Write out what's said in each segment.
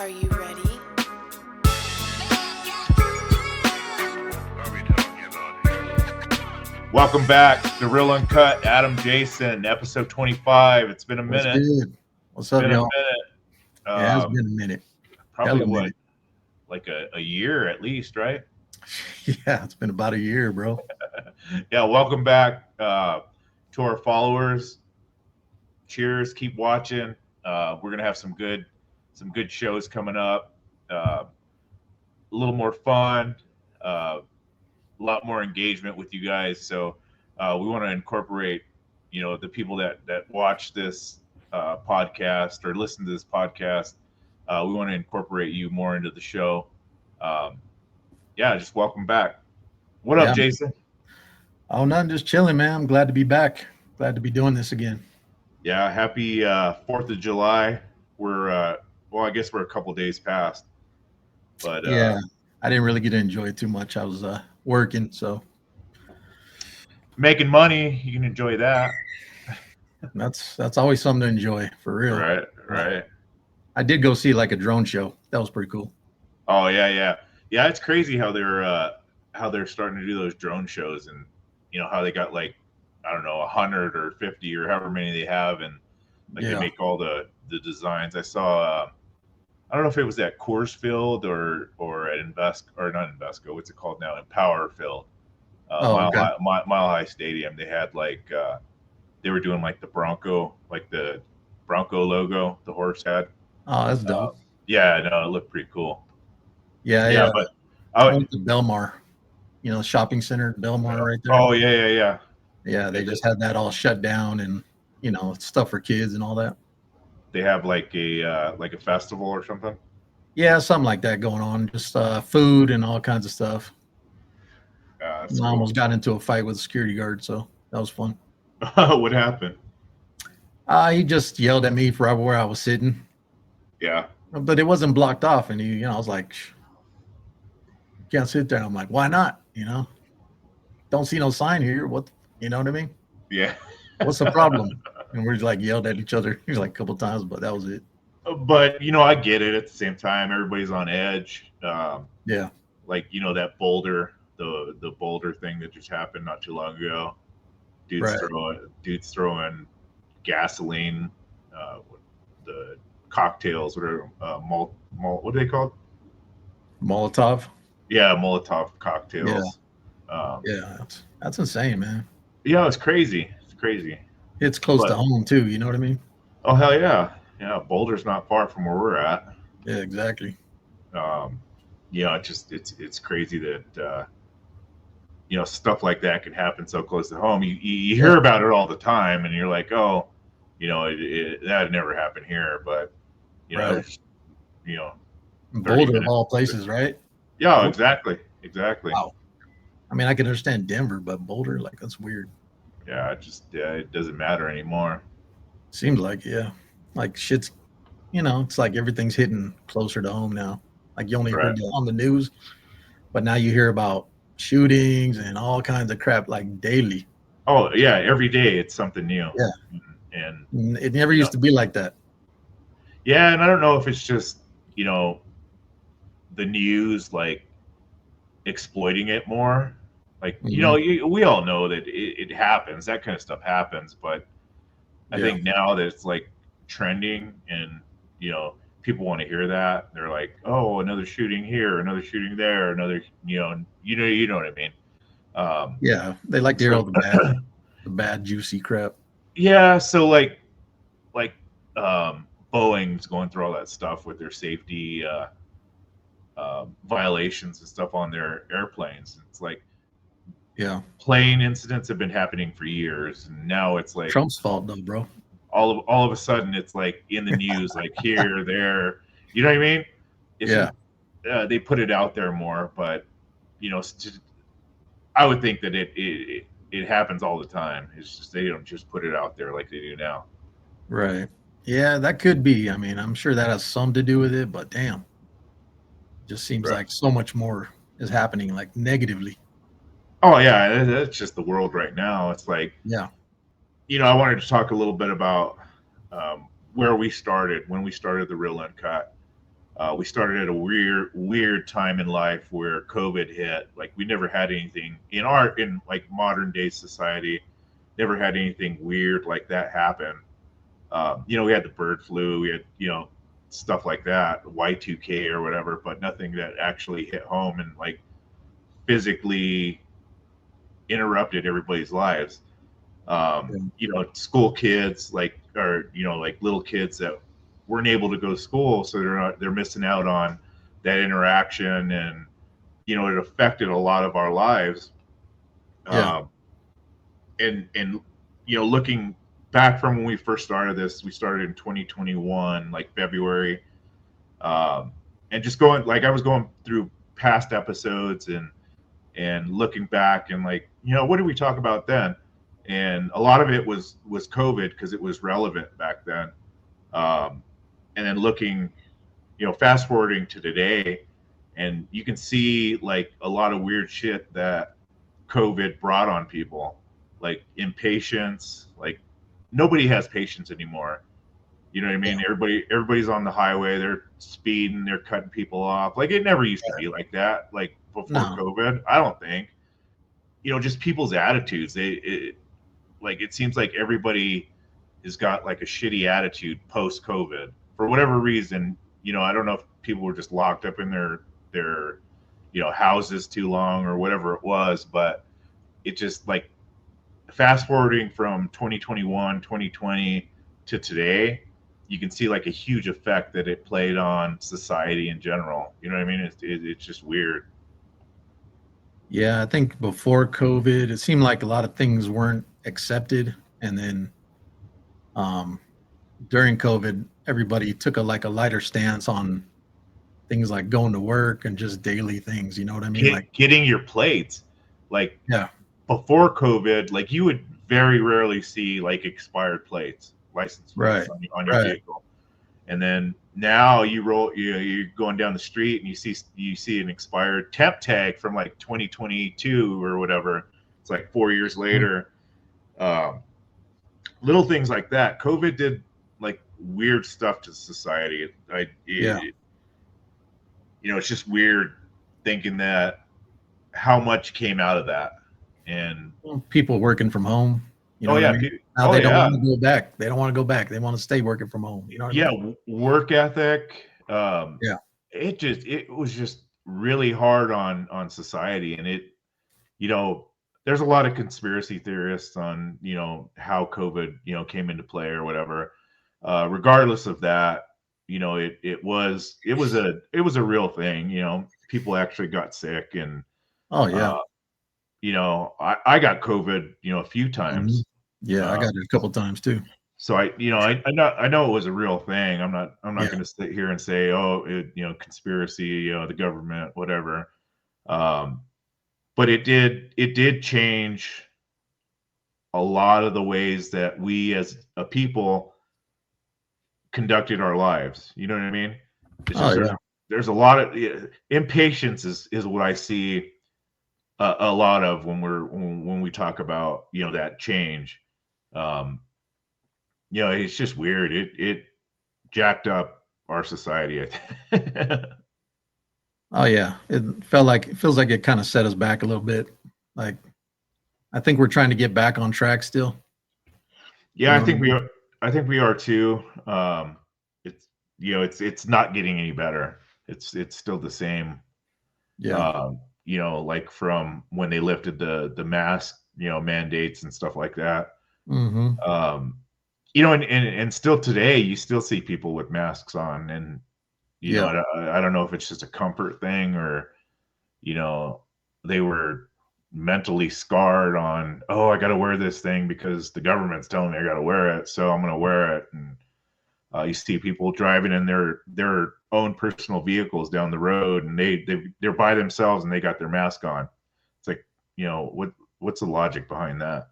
Are you ready? Welcome back to Real Uncut. Adam Jason, episode 25. It's been a What's minute. good? What's up, Been a y'all? minute. Yeah, it's been a minute. Probably Hella what, minute. like a year at least, right? Yeah, it's been about a year, bro. Yeah, welcome back to our followers. Cheers. Keep watching. We're gonna have some good shows coming up. A little more fun. A lot more engagement with you guys. So we want to incorporate, the people that watch this podcast or listen to this podcast. We want to incorporate you more into the show. Yeah, just welcome back. What up, Yeah. Jason? Oh, nothing, just chilling, man. I'm glad to be back. Glad to be doing this again. Yeah, happy 4th of July. We're I guess we're a couple days past, but Yeah, I didn't really get to enjoy it too much. I was working, so making money, you can enjoy that. that's always something to enjoy, for real. Right. I did go see like a drone show. That was pretty cool. Oh yeah. It's crazy how they're starting to do those drone shows, and how they got like, I don't know, 100 or 50 or however many they have, and like Yeah. they make all the designs. I saw, I don't know if it was at Coors Field or at not Invesco. What's it called now? Empower Field, Oh, okay. Mile High Stadium. They had like they were doing like the Bronco logo the horse had. Oh, that's dope. Yeah, no, it looked pretty cool. Yeah. But I went to Belmar, shopping center, Belmar right there. Oh yeah. Yeah, they just had that all shut down, and stuff for kids and all that. They have like a festival or something. Yeah, something like that going on. Just food and all kinds of stuff. That's I cool. almost got into a fight with a security guard, so that was fun. What happened? He just yelled at me for where I was sitting. Yeah. But it wasn't blocked off, and I was like, can't sit there. I'm like, why not? Don't see no sign here. What, you know what I mean? Yeah. What's the problem? And we're just like yelled at each other like a couple of times, but that was it. But I get it. At the same time, everybody's on edge. Yeah. Like that Boulder, the Boulder thing that just happened not too long ago. Dudes throwing gasoline, the cocktails, whatever, what are they called? Molotov. Yeah, Molotov cocktails. Yeah, that's insane, man. Yeah, it's crazy. It's close to home too. You know what I mean? Oh hell yeah. Yeah, Boulder's not far from where we're at. Yeah, exactly. It's crazy that stuff like that can happen so close to home. You hear about it all the time, and you're like, oh, that never happened here, but Right. Boulder of all places, right? Yeah, exactly. Wow. I mean, I can understand Denver, but Boulder, like, that's weird. Yeah, it doesn't matter anymore. Seems like, yeah. Like shit's, it's like everything's hitting closer to home now. Like you only heard it on the news, but now you hear about shootings and all kinds of crap like daily. Oh yeah, every day it's something new. Yeah, and it never used to be like that. Yeah, and I don't know if it's just the news like exploiting it more. Like we all know that it happens. That kind of stuff happens, but I think now that it's like trending, and people want to hear that. They're like, oh, another shooting here, another shooting there, another you know what I mean. Yeah, they like to hear all the bad juicy crap. Yeah, so like Boeing's going through all that stuff with their safety violations and stuff on their airplanes. It's like, yeah, plane incidents have been happening for years, and now it's like Trump's fault though, bro. All of a sudden it's like in the news, like here, there, you know what I mean? They put it out there more, but I would think that it happens all the time. It's just they don't just put it out there like they do now. Right. Yeah, that could be. I mean, I'm sure that has some to do with it, but damn, it just seems like so much more is happening, like negatively. Oh yeah, that's just the world right now. It's like, yeah, I wanted to talk a little bit about where we started, when we started the Real Uncut. We started at a weird time in life where COVID hit. Like we never had anything in like modern day society, never had anything weird like that happen. We had the bird flu, we had stuff like that, Y2K or whatever, but nothing that actually hit home and like physically interrupted everybody's lives. School kids like little kids that weren't able to go to school, so they're missing out on that interaction, and it affected a lot of our lives. Yeah. Um, and looking back from when we first started this, we started in 2021, like February, and just going like I was going through past episodes and looking back and like what did we talk about then, and a lot of it was COVID because it was relevant back then. And then looking, fast forwarding to today, and you can see like a lot of weird shit that COVID brought on people, like impatience. Like nobody has patience anymore. You know what I mean? Yeah. Everybody's on the highway. They're speeding. They're cutting people off. Like it never used to be like that. Like before No. COVID, I don't think. Just people's attitudes. It seems like everybody has got like a shitty attitude post COVID for whatever reason. I don't know if people were just locked up in their houses too long or whatever it was, but it just like fast forwarding from 2021, 2020 to today, you can see like a huge effect that it played on society in general. You know what I mean? It's just weird. Yeah, I think before COVID, it seemed like a lot of things weren't accepted, and then um, during COVID, everybody took a lighter stance on things like going to work and just daily things. You know what I mean? Like, Getting your plates, like yeah, before COVID, like you would very rarely see like expired plates, license plates right, on your right, vehicle. And then now you're going down the street and you see an expired temp tag from like 2022 or whatever. It's like 4 years mm, later. Um, Little things like that. COVID did like weird stuff to society. yeah. It's just weird thinking that how much came out of that. And Well, people working from home. You know oh what I yeah, mean? Now oh they don't yeah, want to go back. They don't want to go back. They want to stay working from home. You know what I yeah, mean? work ethic. Yeah. It was just really hard on society, and you know there's a lot of conspiracy theorists on how COVID came into play or whatever. Regardless of that, it was a real thing. People actually got sick, and Oh yeah. uh, I got COVID a few Mhm. times. Yeah, I Uh, got it a couple times too. so I know it was a real thing. I'm not Yeah. going to sit here and say, oh, conspiracy, the government, whatever. Um, but it did change a lot of the ways that we as a people conducted our lives. You know what I mean? It's Oh just yeah. there's a lot of impatience is what I see a lot of when we talk about that change. Um, it's just weird. It jacked up our society. I think. Oh yeah. It feels like it kind of set us back a little bit. Like I think we're trying to get back on track still. You Yeah, know I what I think we mean? are. I think we are too. It's it's not getting any better. It's still the same. Yeah. Like from when they lifted the mask mandates and stuff like that. Mm-hmm. Um, and still today, you still see people with masks on, and Yeah. I don't know if it's just a comfort thing or you know, they were mentally scarred on, oh, I got to wear this thing because the government's telling me I got to wear it, so I'm going to wear it. And you see people driving in their own personal vehicles down the road, and they're by themselves and they got their mask on. It's like, what's the logic behind that?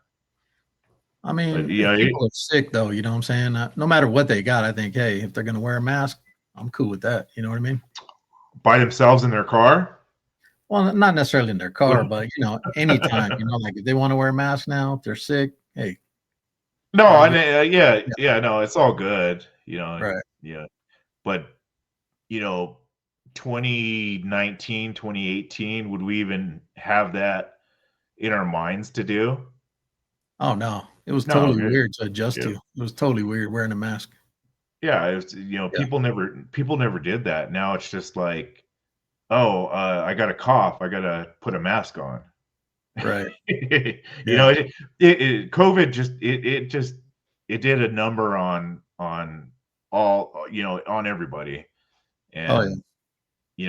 I But mean, if yeah, people are sick though, you know what I'm saying? No matter what they got, I think, hey, if they're gonna wear a mask, I'm cool with that. You know what I mean? by themselves in their car. Well, not necessarily in their car, Well, but anytime, like if they want to wear a mask now, if they're sick, hey, no, gotta and get yeah, yeah, yeah, no, it's all good, right. yeah, but you know 2019, 2018, would we even have that in our minds to do? Oh no, it was No, totally weird to adjust yeah, to. It was totally weird wearing a mask. yeah, it's, Yeah, people never did that. Now it's just like, oh, I got a cough, I gotta put a mask on. right. You know, Yeah. COVID just it did a number on all, on everybody, Oh yeah.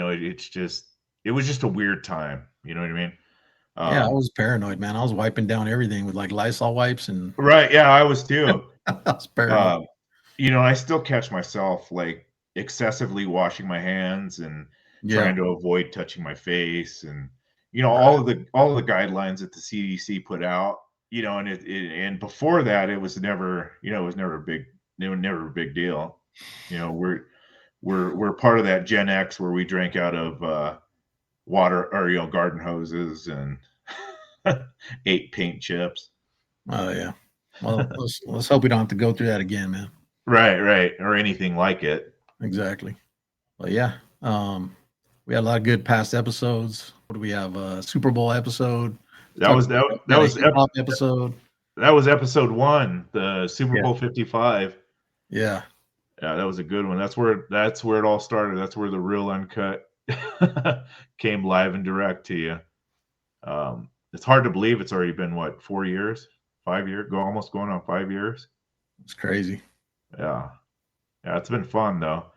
and it's just it was just a weird time. You know what I mean? Yeah, I Um, was paranoid, man. I was wiping down everything with like Lysol wipes and right? Yeah, I was too. I was paranoid. Um, I still catch myself like excessively washing my hands and Yeah, trying to avoid touching my face, and right. all of the guidelines that the CDC put out. And and before that, it was never it was never a big it was never a big deal. We're part of that Gen X where we drank out of water or garden hoses and ate paint chips. Oh yeah. Well, let's hope we don't have to go through that again, man. Right, right, or anything like it. Exactly. But yeah, we had a lot of good past episodes. What do we have? Super Bowl episode. That was We had a hip hop episode. that was episode 1, the Super Yeah. Bowl 55. Yeah. Yeah, that was a good one. That's where it all started. That's where the real uncut came live and direct to you. It's hard to believe it's already been what, 4 years, 5 years, almost going on 5 years. It's crazy. Yeah, yeah, it's been fun though.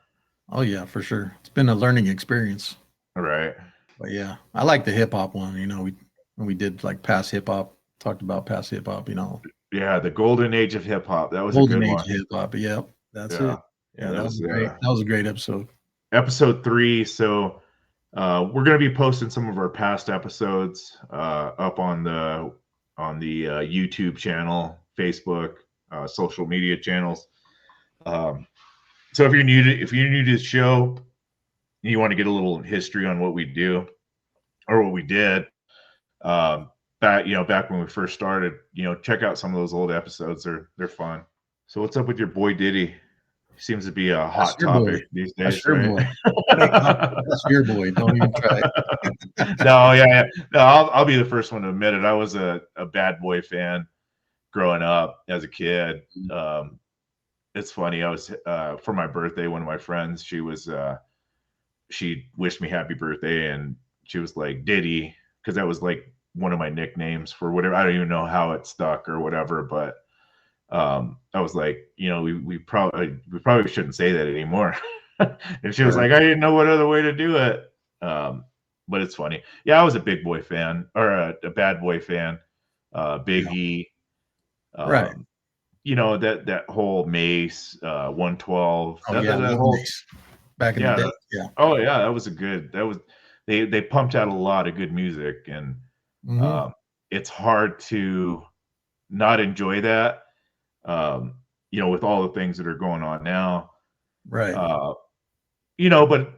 Oh yeah, for sure. It's been a learning experience. All right. But yeah, I like the hip hop one. When we did like past hip hop, talked about past hip hop. Yeah, the golden age of hip hop. That was a Golden good age one. of hip hop. Yep, that's Yeah, it. yeah, Yeah, that that was was a great. That was a great episode. episode 3. So we're going to be posting some of our past episodes up on the YouTube channel, Facebook, social media channels. So if you're new to the show, and you want to get a little history on what we do or what we did, back when we first started, check out some of those old episodes. They're fun. So what's up with your boy Diddy? Seems to be a That's hot your boy. topic these That's days, your right? boy. That ain't my boy. That's your boy. Don't even try. No, yeah, yeah. No, I'll be the first one to admit it. I was a Bad Boy fan growing up as a kid. It's funny. I was for my birthday. One of my friends, she wished me happy birthday, and she was like Diddy, because that was like one of my nicknames for whatever. I don't even know how it stuck or whatever, but I was like, we probably shouldn't say that anymore. And she was Right. like, I didn't know what other way to do it. But it's funny. Yeah, I was a Big Boy fan or a Bad Boy fan. Big Yeah. E. Right. That whole Mace 112. Oh yeah, That love whole Mace. Back in the yeah. day. Yeah. Oh yeah, that was they pumped out a lot of good music, and Hmm. um, it's hard to not enjoy that. With all the things that are going on now. Right. Uh, but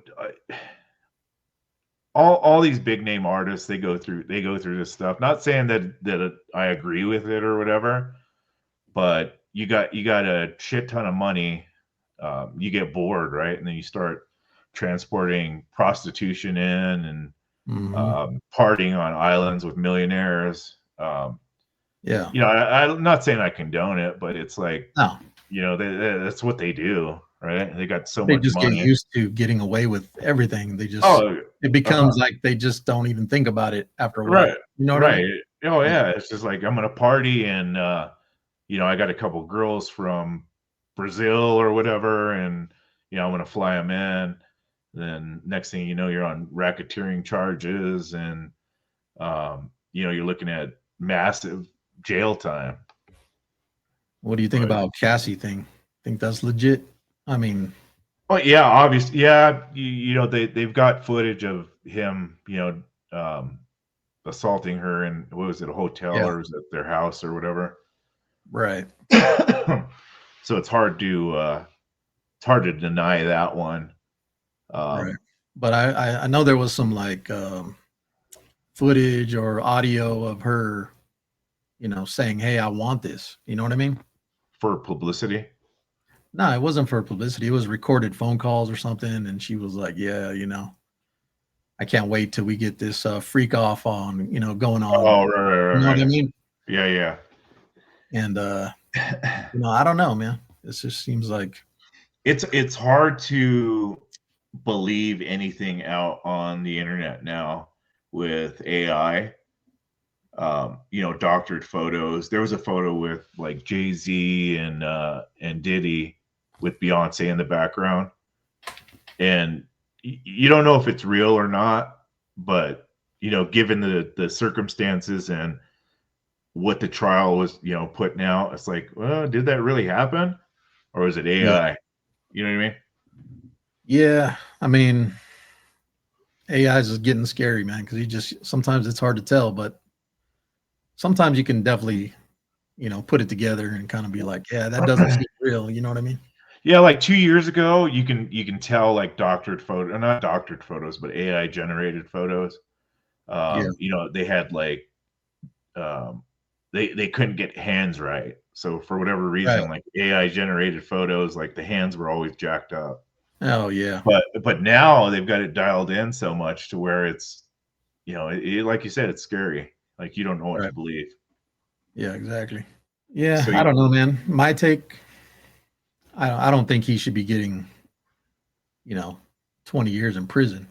all these big name artists, they go through this stuff. Not saying that I agree with it or whatever, but you got a shit ton of money. You get bored, right? And then you start transporting prostitution in and Hmm. partying on islands with millionaires. Yeah. I'm not saying I condone it, but it's like, No, that's what they do, right? They got so they much just get money. used to getting away with everything. Oh, It becomes like they just don't even think about it after a while. right, You know what I mean? right. Oh Yeah. yeah, it's just like I'm gonna party, and I got a couple girls from Brazil or whatever, and I'm gonna fly them in. Then next thing you know, you're on racketeering charges, and you're looking at massive jail time. What do you think But about Cassie thing? Think that's legit? I mean, oh yeah, obviously, yeah. They've got footage of him, assaulting her in, what was it, a hotel, yeah, or was it their house or whatever. right, So it's hard to deny that one. right. Um, But I know there was some like footage or audio of her, saying, "Hey, I want this." You know what I mean? for publicity. No, it wasn't for publicity. It was recorded phone calls or something, and she was like, "Yeah." I can't wait till we get this freak off on, going on. Oh, right, You know what I right. mean? Yeah. And I don't know, man. It just seems like It's hard to believe anything out on the internet now with AI. Doctored photos. There was a photo with like Jay-Z and Diddy with Beyonce in the background, and you don't know if it's real or not. But given the circumstances and what the trial was, putting out, it's like, well, did that really happen, or is it yeah, AI? You know what I mean? yeah. I mean, AI is just getting scary, man, because you just sometimes it's hard to tell, but sometimes you can definitely, put it together and kind of be like, yeah, that doesn't seem real. You know what I mean? Yeah, like 2 years ago, you can tell like doctored photo, not doctored photos, but AI generated photos. Yeah, They had like um, they couldn't get hands right, so for whatever right. reason, like AI generated photos, like the hands were always jacked up. Oh yeah, But now they've got it dialed in so much to where it's like you said, it's scary. Like you don't know what to right. believe. Yeah, exactly. Yeah, So I don't know, man. My take, I don't think he should be getting, you know, 20 years in prison.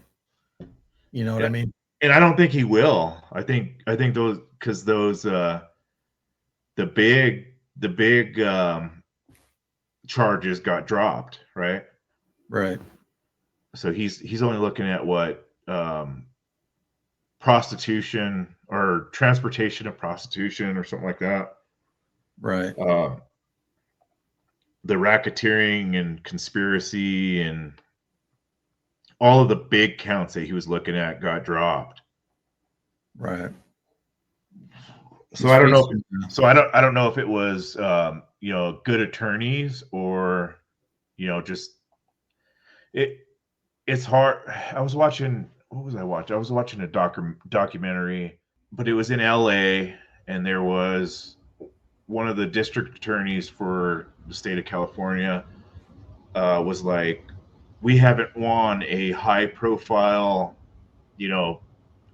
You know what I yeah, mean? and I don't think he will. I think those because those the big charges got dropped, right? Right, So he's only looking at what prostitution or transportation of prostitution or something like that. right, Um, the racketeering and conspiracy and all of the big counts that he was looking at got dropped. right. So He's I don't know. facing, I don't know if it was good attorneys or just it. It's hard. I was watching. What was I watching? I was watching a documentary, but it was in L.A. and there was one of the district attorneys for the state of California was like, we haven't won a high profile, you know,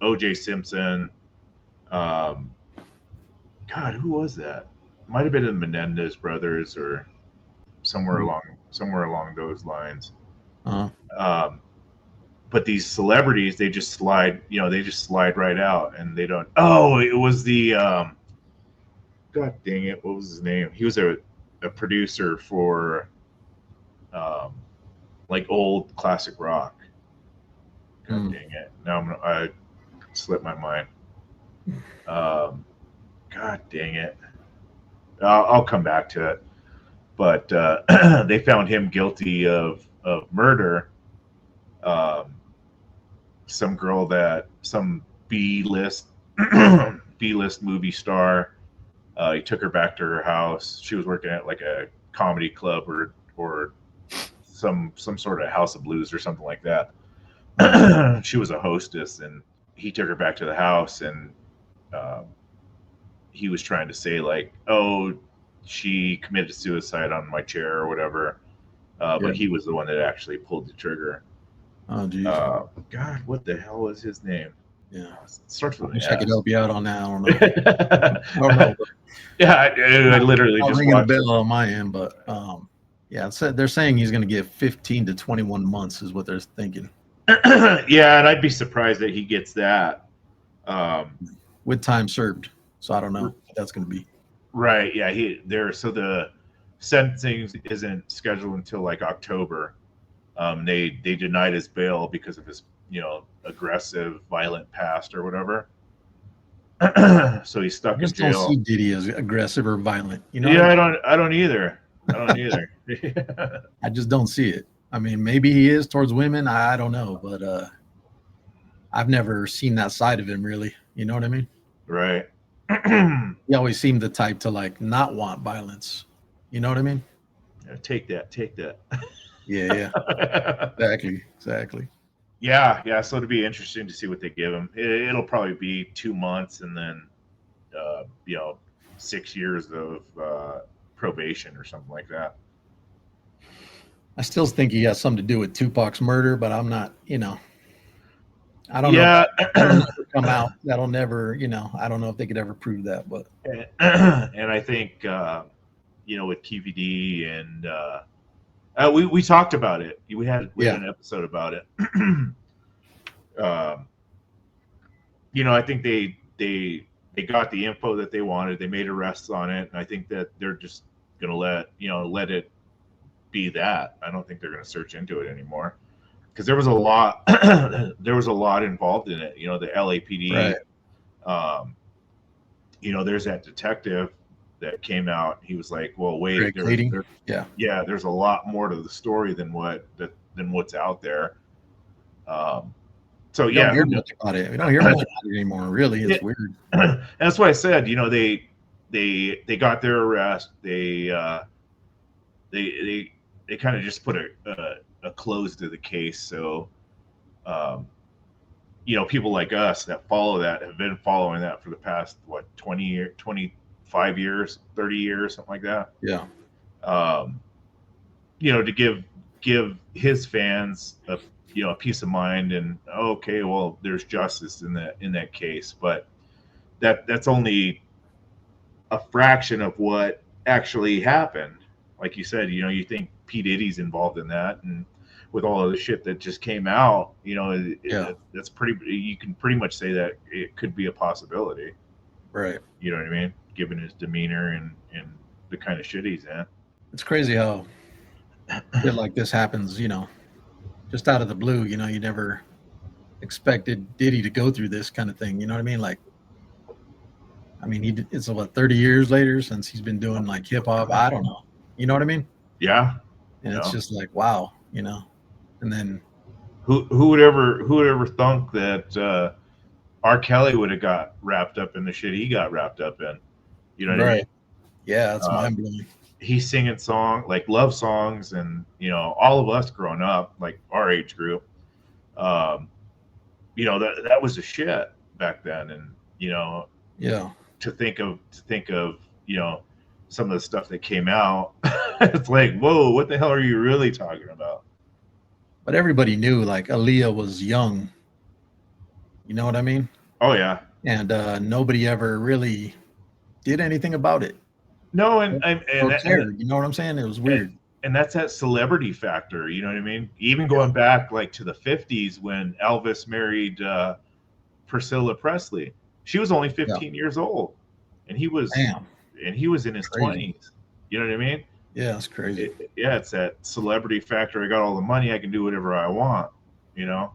OJ Simpson. Um, God, who was that? Might have been the Menendez brothers or somewhere along those lines. uh, Um, but these celebrities, they just slide right out, and they don't. Oh, it was the God dang it, what was his name? He was a producer for um, like old classic rock. God mm, dang it! Now I slipped my mind. Um, God dang it! I'll come back to it. But they found him guilty of murder. Um, some B list B list movie star. He took her back to her house. She was working at like a comedy club or some sort of house of blues or something like that. right. She was a hostess, and he took her back to the house, and um, he was trying to say like, "Oh, she committed suicide on my chair or whatever," Yeah. but he was the one that actually pulled the trigger. Oh, geez. God, what the hell was his name? Yeah. It starts I with an wish I could S. help you out on that. I don't know. Yeah, I don't know. But I literally not just ringing a watched. bell on my end, but yeah, so they're saying he's going to get 15 to 21 months is what they're thinking Yeah, and I'd be surprised that he gets that. Um, with time served. So I don't know what that's going to be. right? Yeah, so the sentencing isn't scheduled until like October. They denied his bail because of his aggressive, violent past or whatever. So he's I stuck in just don't see jail. Diddy as aggressive or violent. You know what I Yeah, mean? I don't either. I don't either. I just don't see it. I mean, maybe he is towards women. I don't know, but I've never seen that side of him really. You know what I mean? Right. He always seemed the type to like not want violence. You know what I mean? Yeah, take that. Take that. Yeah, yeah. Exactly. Exactly. Yeah. So it'll be interesting to see what they give him. It'll probably be 2 months and then, uh, you know, 6 years of probation or something like that. I still think he has something to do with Tupac's murder, but I'm not, I don't know. Yeah. That'll never come out. That'll never, I don't know if they could ever prove that, but And I think with QVD and we talked about it. We had yeah, an episode about it. um, I think they got the info that they wanted. They made arrests on it, and I think that they're just gonna let it be that. I don't think they're gonna search into it anymore because there was a lot there was a lot involved in it. The right. LAPD. Um, there's that detective that came out. He was like, "Well, wait, Greg Kading. Yeah. yeah, there's a lot more to the story than what's out there." Um, so We don't yeah, hear who knows? much about it. We don't hear much about it anymore. Really, Yeah, it's weird. and that's why I said, they got their arrest. They kind of just put a close to the case. So, um, people like us that follow that have been following that for the past 20 years, 25 years, 30 years, something like that. Yeah. Um, to give his fans a peace of mind, and okay, well, there's justice in that case, but that's only a fraction of what actually happened. Like you said, you think P Diddy's involved in that, and with all of the shit that just came out, Yeah. that's pretty. You can pretty much say that it could be a possibility. Right. You know what I mean? Given his demeanor and the kind of shit he's in. It's crazy how shit like this happens, just out of the blue. You never expected Diddy to go through this kind of thing. You know what I mean? Like, it's what 30 years later since he's been doing like hip hop. I don't know. You know what I mean? Yeah. And it's just like, wow, and then Who would ever thunk that R. Kelly would have got wrapped up in the shit he got wrapped up in? You know what I mean? right. Yeah, that's Uh, mind blowing. he's singing like love songs, and all of us growing up, like our age group, um, that was the shit back then, and Yeah. to think of some of the stuff that came out, it's like, whoa, what the hell are you really talking about? But everybody knew like Aaliyah was young. You know what I mean? Oh yeah. And nobody ever really did anything about it No, and or and cared. You know what I'm saying? It was and, weird. and that's that celebrity factor. You know what I mean? Even Yeah. going back like to the 50s when Elvis married Priscilla Presley, she was only Yeah. 15 years old, and he was Damn. in his Crazy. 20s. You know what I mean? Yeah, it's crazy. Yeah, it's that celebrity factor. I got all the money, I can do whatever I want. You know,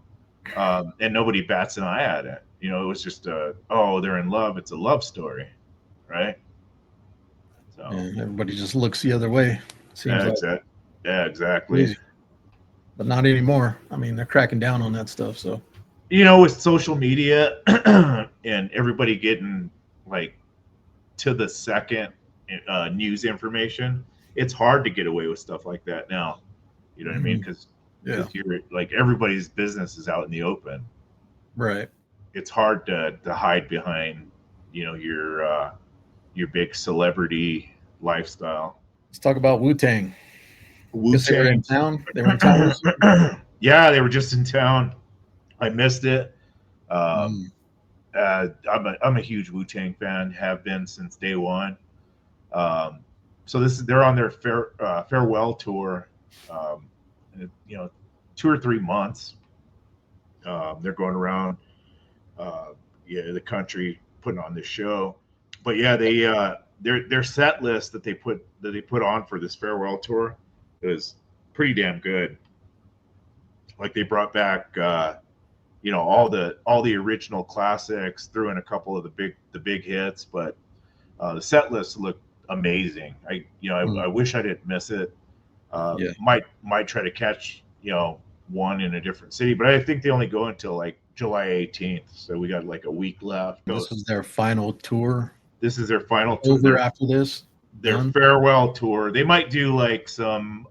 and nobody bats an eye at it. It was just oh, they're in love. It's a love story, right? So Yeah, everybody just looks the other way. Seems like yeah, exactly. crazy. But not anymore. They're cracking down on that stuff. So With social media and everybody getting like to the second news information, it's hard to get away with stuff like that now. You know what I mean? Because yeah, you're like, everybody's business is out in the open. right. It's hard to hide behind your big celebrity lifestyle. Let's talk about Wu-Tang. Guess they were in Wu-Tang. town. They were in town recently. Yeah, they were just in town. I missed it. Mm, I'm a huge Wu-Tang fan. Have been since day one. So they're on their farewell tour. Um, 2 or 3 months. They're going around, uh, the country putting on this show. But yeah, their set list that they put on for this farewell tour is pretty damn good. Like they brought back all the original classics, threw in a couple of the big hits, but the set list looked amazing. I mm, wish I didn't miss it. yeah. Might try to catch one in a different city, but I think they only go until like July 18th, so we got like a week left. This was their final tour. This is their final tour, Over after this. their Done. farewell tour. They might do like some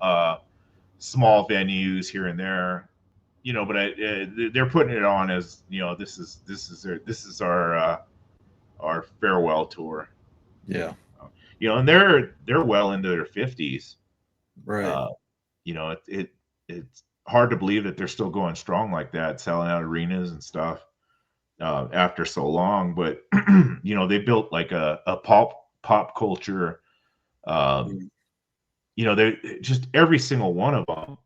small venues here and there, but they're putting it on as this is our farewell tour. Yeah. And they're well into their 50s. Right. Uh, it's hard to believe that they're still going strong like that, selling out arenas and stuff after so long. But they built like a pop culture. Um, they just every single one of them.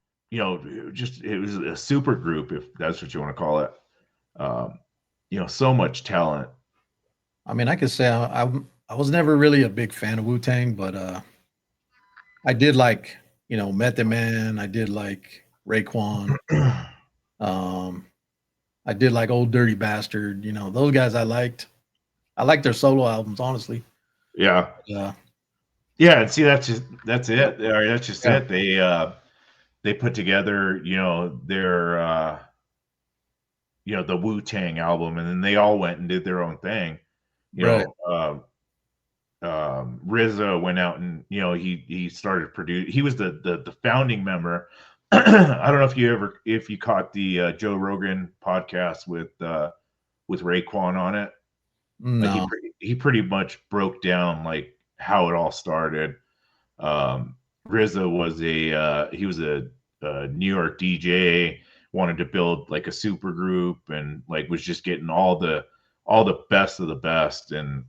Just it was a super group, if that's what you want to call it. So much talent. I mean, I could say I was never really a big fan of Wu-Tang, but I did like, Method Man. I did like Raekwon. Um, I did like Old Dirty Bastard. Those guys I liked. I liked their solo albums, honestly. Yeah. Yeah. Yeah, and see that's it. That's just Yeah. it. They put together, their the Wu-Tang album, and then they all went and did their own thing. Right. RZA went out and he started produce. He was the founding member. I don't know if you caught the Joe Rogan podcast with Raekwon on it. Like No. he pretty much broke down like how it all started. RZA was he was a New York DJ, wanted to build like a super group, and like was just getting all the best of the best, and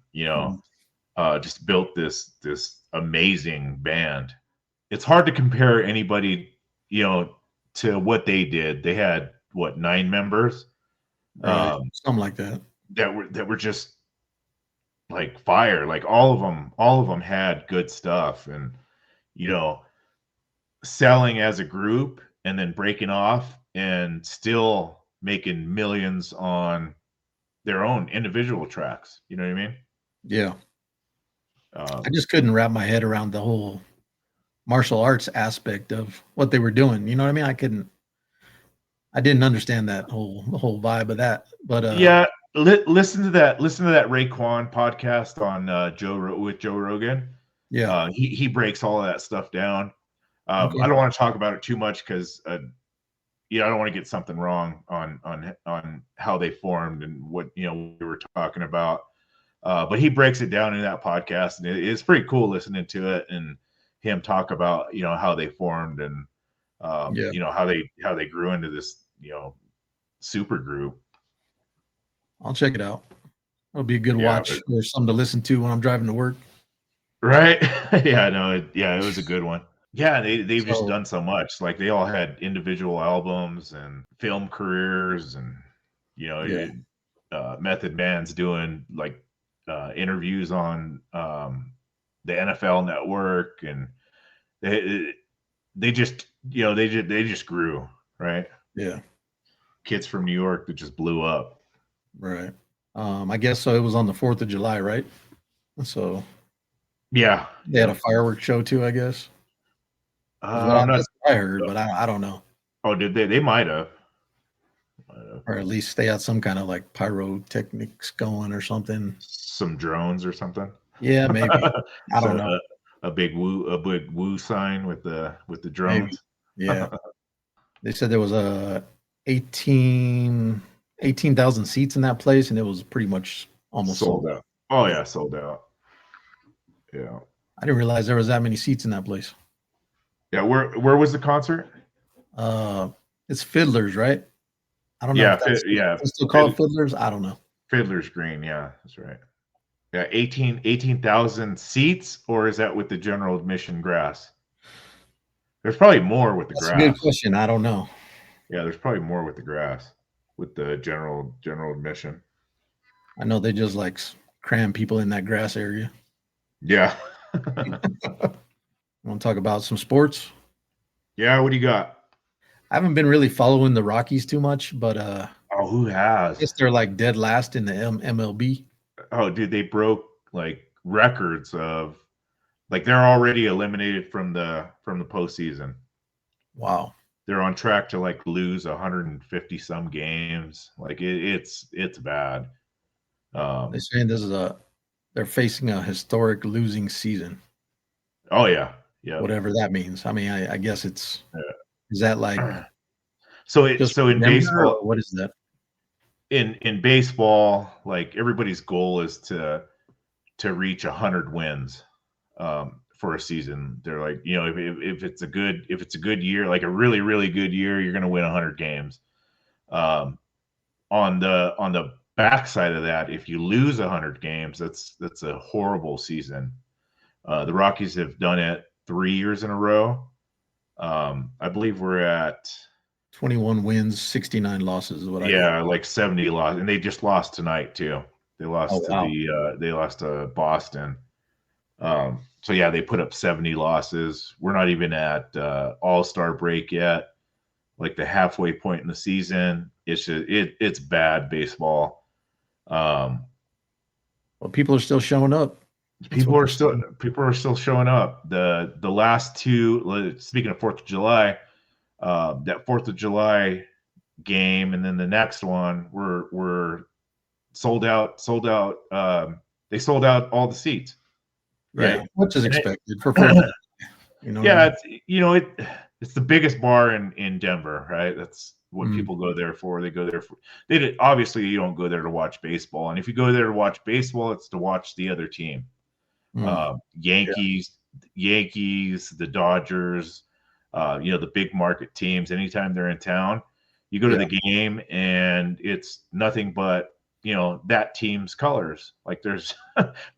just built this amazing band. It's hard to compare anybody to what they did. They had what, 9 members Right. Something like that. that were just like fire. Like all of them had good stuff, and you know selling as a group and then breaking off and still making millions on their own individual tracks. You know what I mean? Yeah. Um, I just couldn't wrap my head around the whole martial arts aspect of what they were doing. You know what I mean? I didn't understand that whole vibe of that. But yeah, listen to that. Listen to that Raekwon podcast on with Joe Rogan. yeah. He breaks all of that stuff down. Okay. I don't want to talk about it too much because I don't want to get something wrong on how they formed and what we were talking about. But he breaks it down in that podcast, and it's pretty cool listening to it and him talk about how they formed and Yeah. how they grew into this super group. I'll check it out. It'll be a good Yeah, watch or something to listen to when I'm driving to work. right. Yeah, no, it was a good one. Yeah, they've just So done so much. Like they all had individual albums and film careers, and yeah. Method Man's doing like interviews on the NFL Network, and they just they just grew, right? Yeah. Kids from New York that just blew up. Right. I guess so. It was on the 4th of July, right? So Yeah, they had a fireworks show too, I guess. I'm not. That's what I heard, but I don't know. Oh, did they? They might have. Or at least they had some kind of like pyrotechnics going or something. Some drones or something. Yeah, maybe. I don't So know. a big woo sign with the Maybe. drones. Yeah. They said there was 18,000 seats in that place, and it was pretty much almost Sold out. Oh yeah, sold out. Yeah. I didn't realize there was that many seats in that place. Yeah, where was the concert? It's Fiddlers, right? I don't know Yeah, if that's yeah. they still call it Fiddlers. I don't know. Fiddler's Green. Yeah, that's right. Yeah, 18,000 seats, or is that with the general admission grass? There's probably more with the That's a good grass. question. I don't know. Yeah, there's probably more with the grass, with the general admission. I know they just like cram people in that grass area. Yeah. Want to talk about some sports? Yeah, what do you got? I haven't been really following the Rockies too much, but Oh, who I has? guess they're like dead last in the MLB. Oh, dude, they broke like records of like they're already eliminated from the postseason. Wow. They're on track to like lose 150 some games. Like it's bad. They're saying they're facing a historic losing season. Oh yeah, yeah. Whatever that means. I mean, I guess it's Yeah. is that like so just in Denver, baseball, or what is that? in baseball, like everybody's goal is to reach 100 wins. for a season. They're like, if it's a good year, like a really really good year, you're going to win 100 games. Um, on the backside of that, if you lose 100 games, that's a horrible season. The Rockies have done it 3 years in a row. I believe we're at 21 wins, 69 losses is what I got. like 70 loss, and they just lost tonight too. They Oh lost to wow. they lost to Boston. So yeah, they put up 70 losses. We're not even at All-Star break yet, like the halfway point in the season. It's just it's bad baseball. Um, Well, people are still showing up. That's people what are they're still saying. people are still showing up. The last two, speaking of 4th of July, that 4th of July game, and then the next one were sold out. They sold out all the seats, Yeah, right? which is And expected for 4th of July. You know what I yeah, mean? it's the biggest bar in Denver, right? That's what Mm, people go there for. They go there for obviously you don't go there to watch baseball, and if you go there to watch baseball, it's to watch the other team. mm, yeah, Yankees, the Dodgers, the big market teams. Anytime they're in town, you go to yeah, the game, and it's nothing but that team's colors. Like there's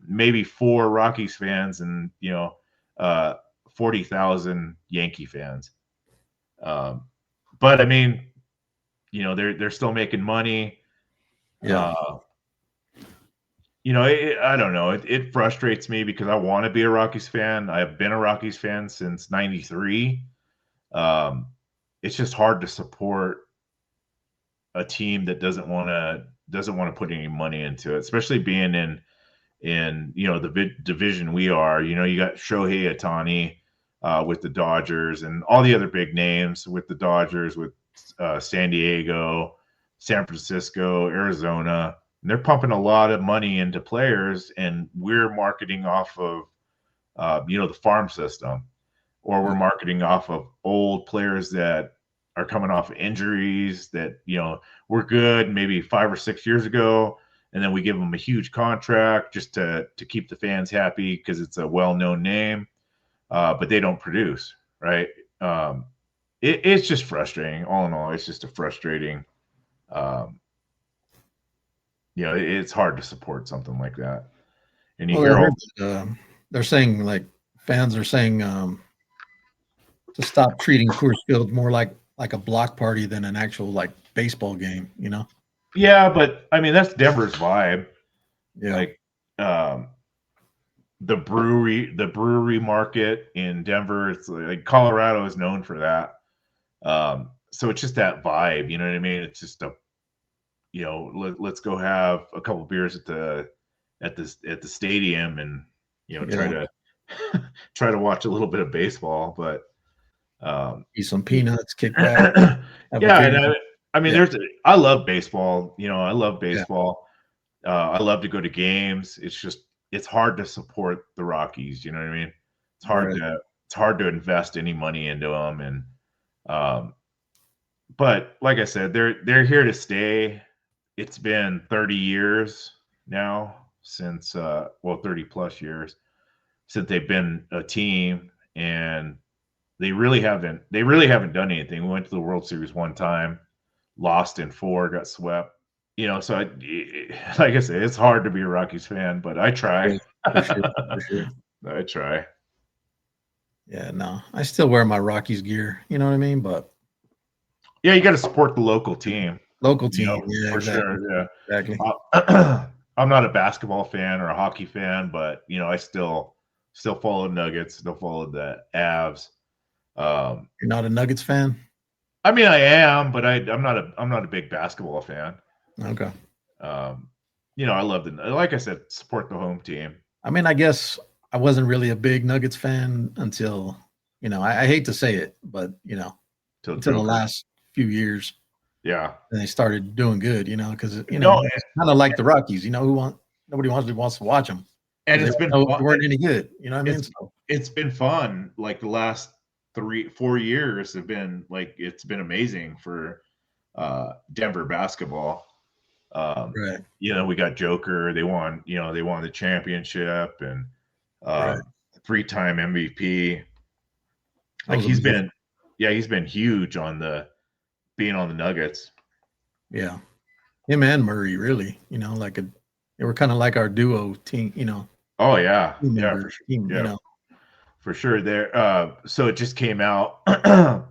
maybe 4 Rockies fans and uh, 40,000 Yankee fans. Um, but I mean, they're still making money. yeah. Uh, I don't know. It frustrates me because I want to be a Rockies fan. I've been a Rockies fan since '93. Um, it's just hard to support a team that doesn't want to put any money into it, especially being in the division we are. You got Shohei Ohtani with the Dodgers and all the other big names with the Dodgers, with San Diego, San Francisco, Arizona. And they're pumping a lot of money into players, and we're marketing off of the farm system, or we're marketing off of old players that are coming off injuries that were good maybe 5 or 6 years ago, and then we give them a huge contract just to keep the fans happy because it's a well-known name, but they don't produce, right? It's just frustrating. All in all, it's just a frustrating. Um, it's hard to support something like that, and you Well, I hear heard all. that, they're saying like fans are saying to stop treating Coors Field more like a block party than an actual like baseball game. You know? Yeah, but I mean that's Denver's vibe. Yeah, Like um, the brewery market in Denver. It's like Colorado is known for that. So it's just that vibe. You know what I mean? It's just let's go have a couple beers at the stadium, and try yeah. to try to watch a little bit of baseball. But um, Eat some y- peanuts, kick back, have a yeah, beer. and I mean, Yeah, I love baseball. I love yeah, baseball. I love to go to games. It's hard to support the Rockies. You know what I mean? It's hard right. to it's hard to invest any money into them, and um, but like I said, they're here to stay. It's been 30 years now since 30 plus years since they've been a team, and they really haven't done anything. We went to the World Series one time, lost in 4, got swept. So like I said, it's hard to be a Rockies fan, but I try. Yeah, for sure, for sure. I try. Yeah, no, I still wear my Rockies gear. You know what I mean? But Yeah, you got to support the local team. local team, yeah, For exactly, sure. Yeah. exactly. I'm not a basketball fan or a hockey fan, but I still follow Nuggets, still follow the Avs. Um, You're not a Nuggets fan? I mean, I am, but I'm not a big basketball fan. Okay. Um, I love like I said, support the home team I mean, I guess I wasn't really a big Nuggets fan until, I hate to say it, but till until the Joker. last few years, Yeah. and they started doing good, because No, it's kind of like the Rockies, nobody wants to watch them and because it's been they fun. weren't any good. You know what I mean? It's So it's been fun. Like the last 3-4 years have been it's been amazing for Denver basketball. Um, right, we got Joker. They won the championship, and right. 3-time MVP. That Like was amazing. he's been huge on the being on the Nuggets. Yeah, him and Murray, really. They were kind of like our duo team. Oh yeah, Team yeah, member for sure. team. Yeah, for sure. There. So it just came out that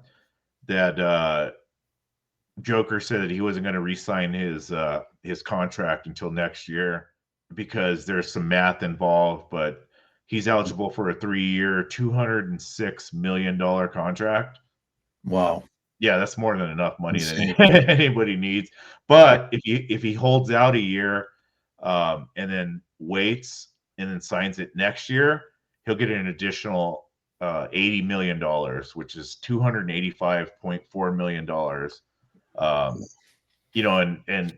Joker said that he wasn't going to re-sign his contract until next year because there's some math involved, but he's eligible for a 3-year, $206 million contract. Wow, Yeah, that's more than enough money that insane. anybody needs. But if he holds out a year, and then waits and then signs it next year, he'll get an additional $80 million, which is $285.4 million. Um, and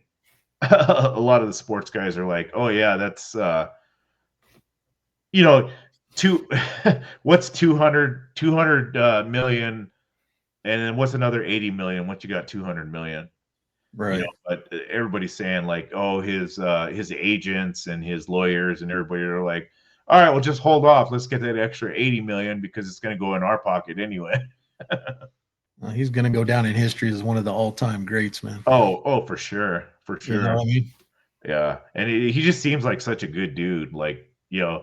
a lot of the sports guys are like, oh yeah, that's you know, two what's 200 million, and then what's another 80 million once you got 200 million. Right. But everybody's saying like, oh, his agents and his lawyers and everybody are like, all right, well, just hold off, let's get that extra 80 million because it's going to go in our pocket anyway. He's gonna go down in history as one of the all-time greats, man. Oh, for sure, for You know sure. what I mean? Yeah, and he just seems like such a good dude. Like, Yeah.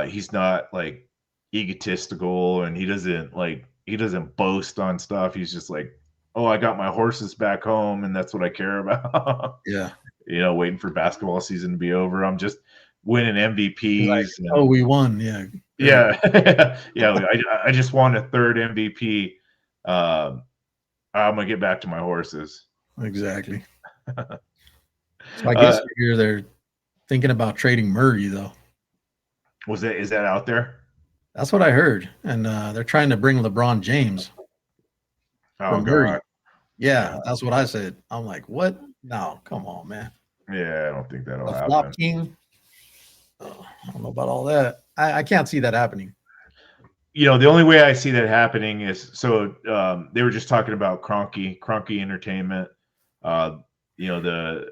he's not like egotistical, and he doesn't boast on stuff. He's just like, oh, I got my horses back home, and that's what I care about. Yeah. Waiting for basketball season to be over. I'm just winning He's like, MVPs, oh, and we won. Yeah. Great. yeah, yeah. I just won a third MVP. Um, I'm gonna get back to my horses. Exactly. So I guess Uh, you hear they're thinking about trading Murray, though. is that out there? That's what I heard. And they're trying to bring LeBron James for Oh Murray. God, Yeah, yeah, that's what I said. I'm like, what? No, come on, man. yeah. I don't think that'll The flop happen. king. I don't know about all that. I can't see that happening. The only way I see that happening is they were just talking about Cronky Entertainment. Uh, the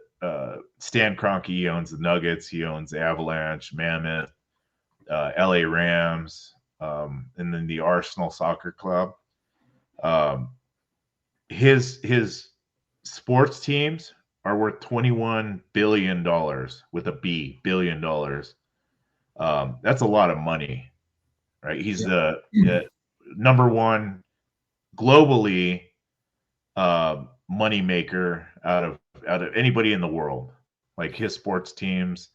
Stan Kroenke, he owns the Nuggets, he owns the Avalanche, Mammoth, LA Rams, and then the Arsenal Soccer Club. Um, his sports teams are worth $21 billion with a B, $billion. That's a lot of money, right? He's Yeah. the number one globally money maker out of anybody in the world. Like his sports teams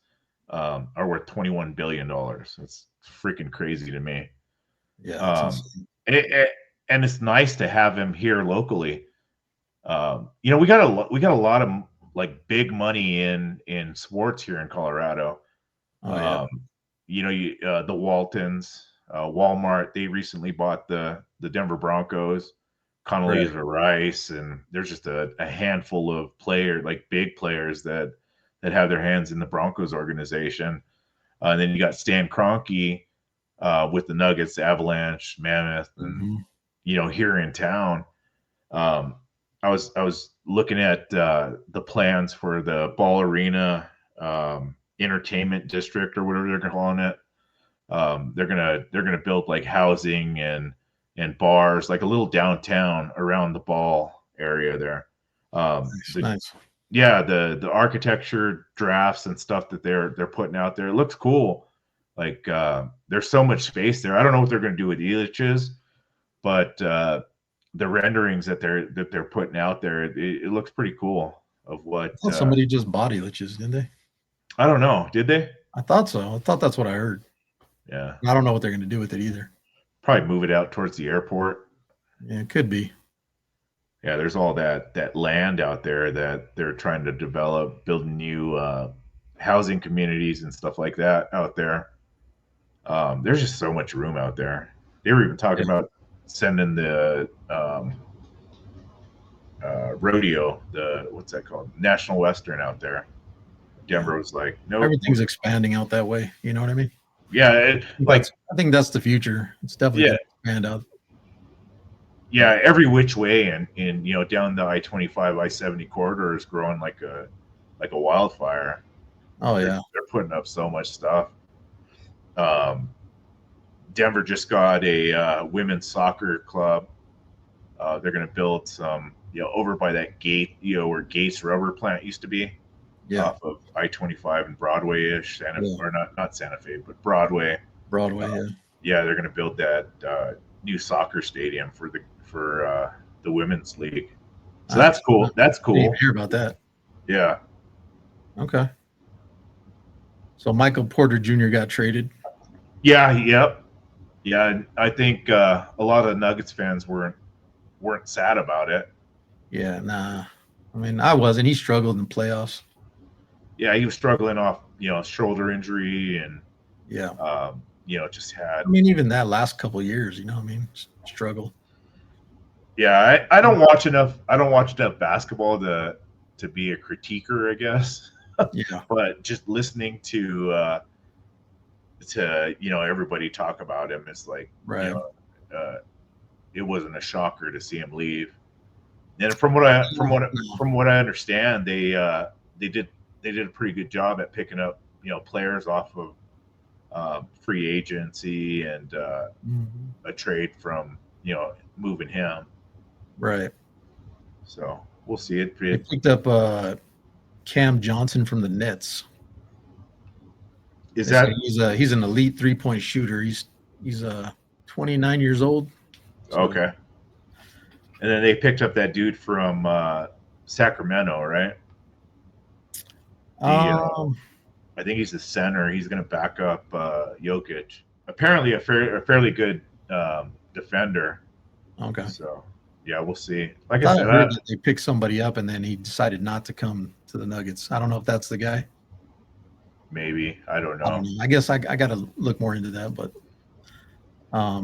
are worth $21 billion. It's freaking crazy to me. Yeah, it's Um, insane. and it's nice to have him here locally. We got a lot of like big money in sports here in Colorado. Oh yeah. Um, the Waltons, Walmart. They recently bought the Denver Broncos, Right. Condoleezza Rice, and there's just a handful of like big players that have their hands in the Broncos organization. And then you got Stan Kroenke with the Nuggets, Avalanche, Mammoth, and Hmm. here in town. Um, I was looking at the plans for the Ball Arena entertainment district or whatever they're calling it. They're gonna build like housing and bars, like a little downtown around the Ball area there. Nice, The nice. Yeah, the architecture drafts and stuff that they're putting out there, it looks cool. Like there's so much space there. I don't know what they're gonna do with Elitch's, but the renderings that they're putting out there, it looks pretty cool of I what thought somebody just body liches, didn't they? I don't know. Did they? I thought so. I thought that's what I heard. Yeah, I don't know what they're going to do with it either. probably move it out towards the airport. Yeah, it could be. Yeah, there's all that land out there that they're trying to develop, building new housing communities and stuff like that out there. There's just so much room out there. They were even talking Yeah. about sending the rodeo, the what's that called, National Western out there. Yeah. Denver was like, nope. Everything's expanding out that way. You know what I mean? Yeah, like I think that's the future. It's definitely yeah, going to expand out. But yeah, every which way, and down the I-25 I-70 corridor is growing like a wildfire. oh They're yeah, they're putting up so much stuff. Um, Denver just got a women's soccer club. They're going to build some, over by that gate, where Gates rubber plant used to be, off of I-25 and Broadway-ish, or not Santa Fe, but Broadway. Broadway, yeah, they're going to build that new soccer stadium for the women's league. So that's cool. That's I cool. didn't hear about that. Yeah. Okay. So Michael Porter Jr. got traded. Yeah. Yep. Yeah. And I think a lot of Nuggets fans weren't sad about it. Yeah. Nah. I mean, I wasn't. He struggled in playoffs. Yeah, he was struggling off, shoulder injury and just had. I mean, even that last couple of years, struggle. Yeah, I don't watch enough. I don't watch enough basketball to be a critiquer, I guess. Yeah. But just listening to everybody talk about him, it's like, right. It wasn't a shocker to see him leave. And from what I understand, they did a pretty good job at picking up players off of free agency and a trade from moving him. Right. So we'll see it. They picked up Cam Johnson from the Nets. He's an elite 3-point shooter. He's 29 years old. So. Okay. And then they picked up that dude from Sacramento, right? I think he's the center. He's going to back up Jokic. Apparently, a fairly good defender. Okay. So, yeah, we'll see. Like I said, that they picked somebody up and then he decided not to come to the Nuggets. I don't know if that's the guy. Maybe. I don't know. I guess I got to look more into that, but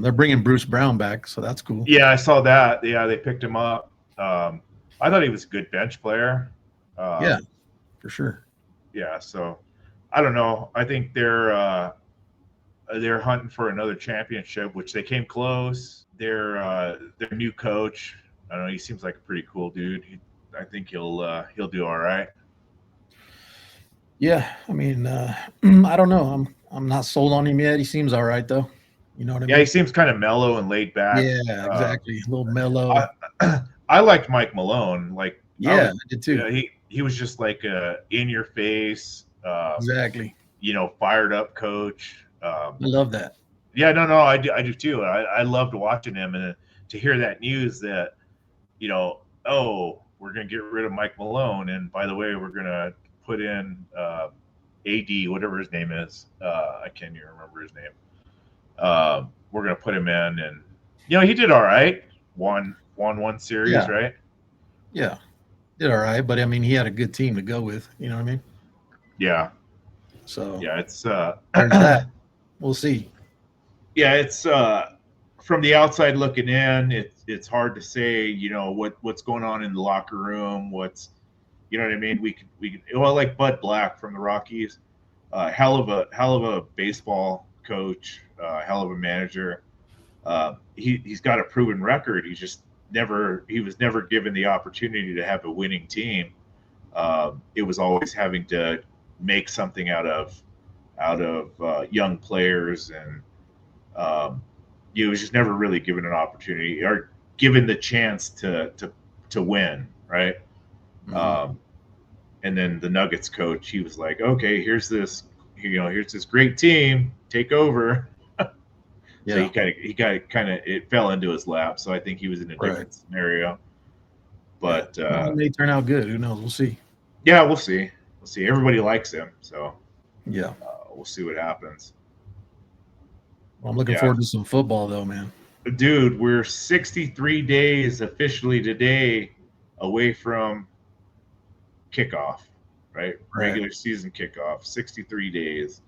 they're bringing Bruce Brown back, so that's cool. Yeah, I saw that. Yeah, they picked him up. I thought he was a good bench player. Yeah, for sure. Yeah, so I don't know. I think they're hunting for another championship, which they came close. Their new coach, I don't know. He seems like a pretty cool dude. I think he'll do all right. Yeah, I mean, I don't know. I'm not sold on him yet. He seems all right though. You know what I mean? Yeah, he seems kind of mellow and laid back. Yeah, exactly. A little mellow. I liked Mike Malone. Like, I did too. Yeah, he was just like in your face. Exactly. Fired up coach. I love that. Yeah, no, I do too. I loved watching him, and to hear that news that, we're gonna get rid of Mike Malone, and by the way, we're gonna put in AD, whatever his name is. I can't even remember his name. We're gonna put him in, and he did all right. Won one series, right? Yeah, did all right, but I mean, he had a good team to go with. You know what I mean? Yeah. So yeah, it's there's that. We'll see. Yeah, it's from the outside looking in. It's hard to say, what's going on in the locker room. What's, you know what I mean? We could like Bud Black from the Rockies, hell of a baseball coach, hell of a manager. He's got a proven record. He was never given the opportunity to have a winning team. It was always having to make something out of young players, and he was just never really given an opportunity or given the chance to win, right? Mm-hmm. And then the Nuggets coach, he was like, okay, here's this great team, take over. So he got kind of it fell into his lap. So I think he was in a different scenario. But it may turn out good. Who knows? We'll see. Yeah, we'll see. Everybody likes him, so yeah, we'll see what happens. Well, I'm looking forward to some football, though, man. Dude, we're 63 days officially today away from kickoff, right? Regular season kickoff. 63 days.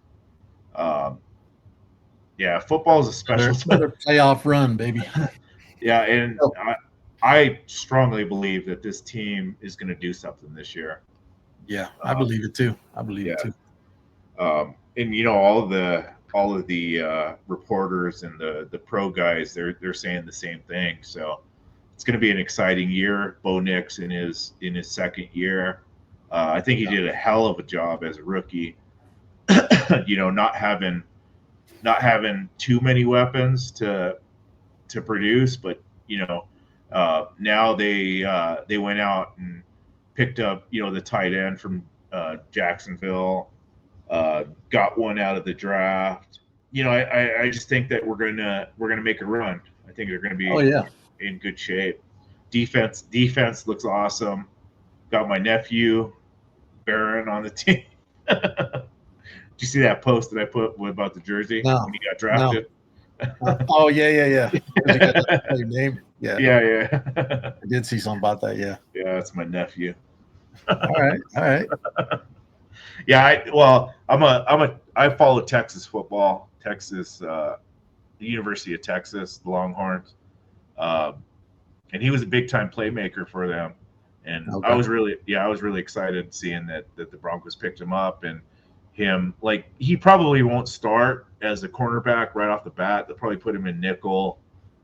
Yeah, football is a special another playoff run, baby. Yeah, and I strongly believe that this team is going to do something this year. Yeah, I believe it too. It too. And all of the reporters and the pro guys, they're saying the same thing. So it's going to be an exciting year. Bo Nix in his second year. I think he did a hell of a job as a rookie. Not having not having too many weapons to produce, but now they went out and picked up the tight end from Jacksonville, got one out of the draft. I just think that we're gonna make a run. I think they're gonna Oh be yeah. in good shape. Defense looks awesome. Got my nephew Barron on the team. Did you see that post that I put about the jersey No, when he got no. drafted? Oh yeah. Because you got the same name. Yeah, Yeah. I did see something about that. Yeah. Yeah, that's my nephew. All right. Yeah, I follow Texas football, the University of Texas, the Longhorns, um, and he was a big time playmaker for them. And I Okay. was really excited seeing that the Broncos picked him up, and him, like, he probably won't start as a cornerback right off the bat. They'll probably put him in nickel,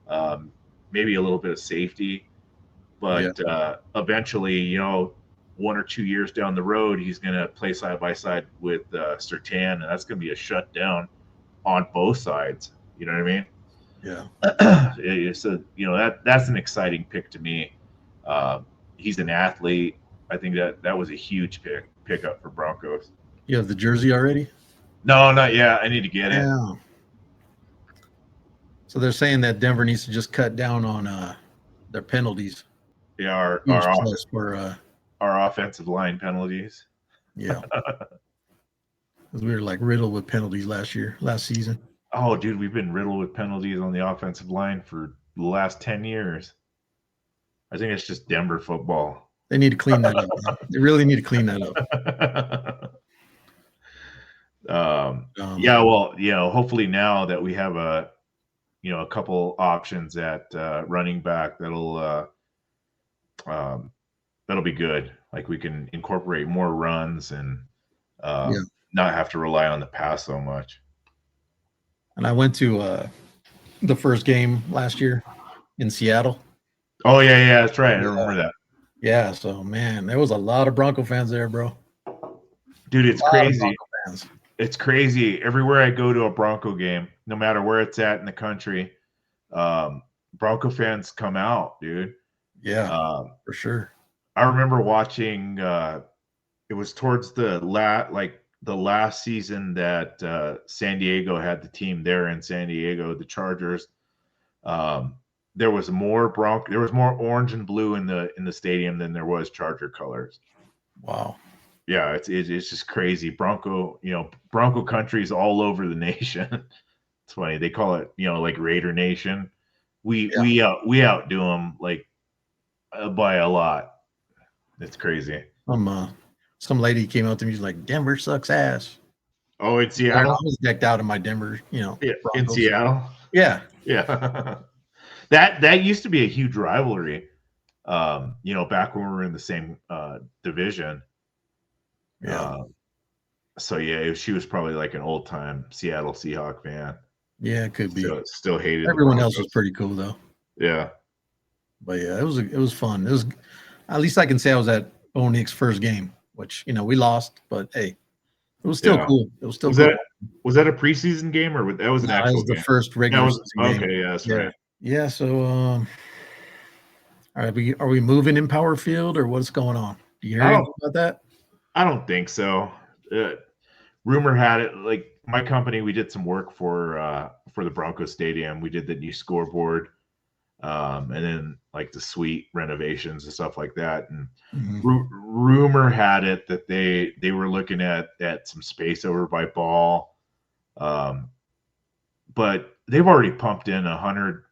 um, maybe a little bit of safety, Yeah. but eventually, 1 or 2 years down the road, he's going to play side by side with Sertan, and that's going to be a shutdown on both sides. You know what I mean? Yeah. So that's an exciting pick to me. He's an athlete. I think that was a huge pickup for Broncos. You have the jersey already? No, not yet. I need to get it. Yeah. So they're saying that Denver needs to just cut down on their penalties. Yeah, Huge plus for our offensive line penalties. yeah. Because we were like riddled with penalties last season. Oh, dude, we've been riddled with penalties on the offensive line for the last 10 years. I think it's just Denver football. They need to clean that up. Man. They really need to clean that up. Yeah, well, hopefully now that we have a couple options at running back, that'll be good. Like, we can incorporate more runs and not have to rely on the pass so much. And I went to the first game last year in Seattle. Oh yeah, that's right. I remember that. Yeah, so man, there was a lot of Bronco fans there, bro. Dude, it's crazy. It's crazy. Everywhere I go to a Bronco game, no matter where it's at in the country, Bronco fans come out, dude. Yeah, for sure. I remember watching. It was towards the last season that San Diego had the team there in San Diego, the Chargers. There was more orange and blue in the stadium than there was Charger colors. Wow. Yeah, it's just crazy. Bronco country is all over the nation. It's funny. They call it, like Raider Nation. We outdo them like by a lot. It's crazy. Some lady came up to me. She's like, "Denver sucks ass." Oh, in Seattle? I was decked out in my Denver, Yeah, in Seattle. Yeah. That used to be a huge rivalry. Back when we were in the same division. Yeah. So yeah, she was probably like an old time Seattle Seahawk fan. Yeah, it could be. Still hated. Everyone else was pretty cool though. Yeah. But yeah, it was fun. It was, at least I can say I was at Bo Nick's first game, which we lost, but hey, it was still cool. It was still cool. Was that a preseason game or that was an actual game? That was the first regular season game. Okay, yeah, that's right. Yeah, so all right, are we moving in Power Field or what's going on? Do you hear anything about that? I don't think so. Rumor had it, like, my company, we did some work for the Broncos Stadium. We did the new scoreboard, and then like the suite renovations and stuff like that. And rumor had it that they were looking at some space over by Ball, but they've already pumped in $100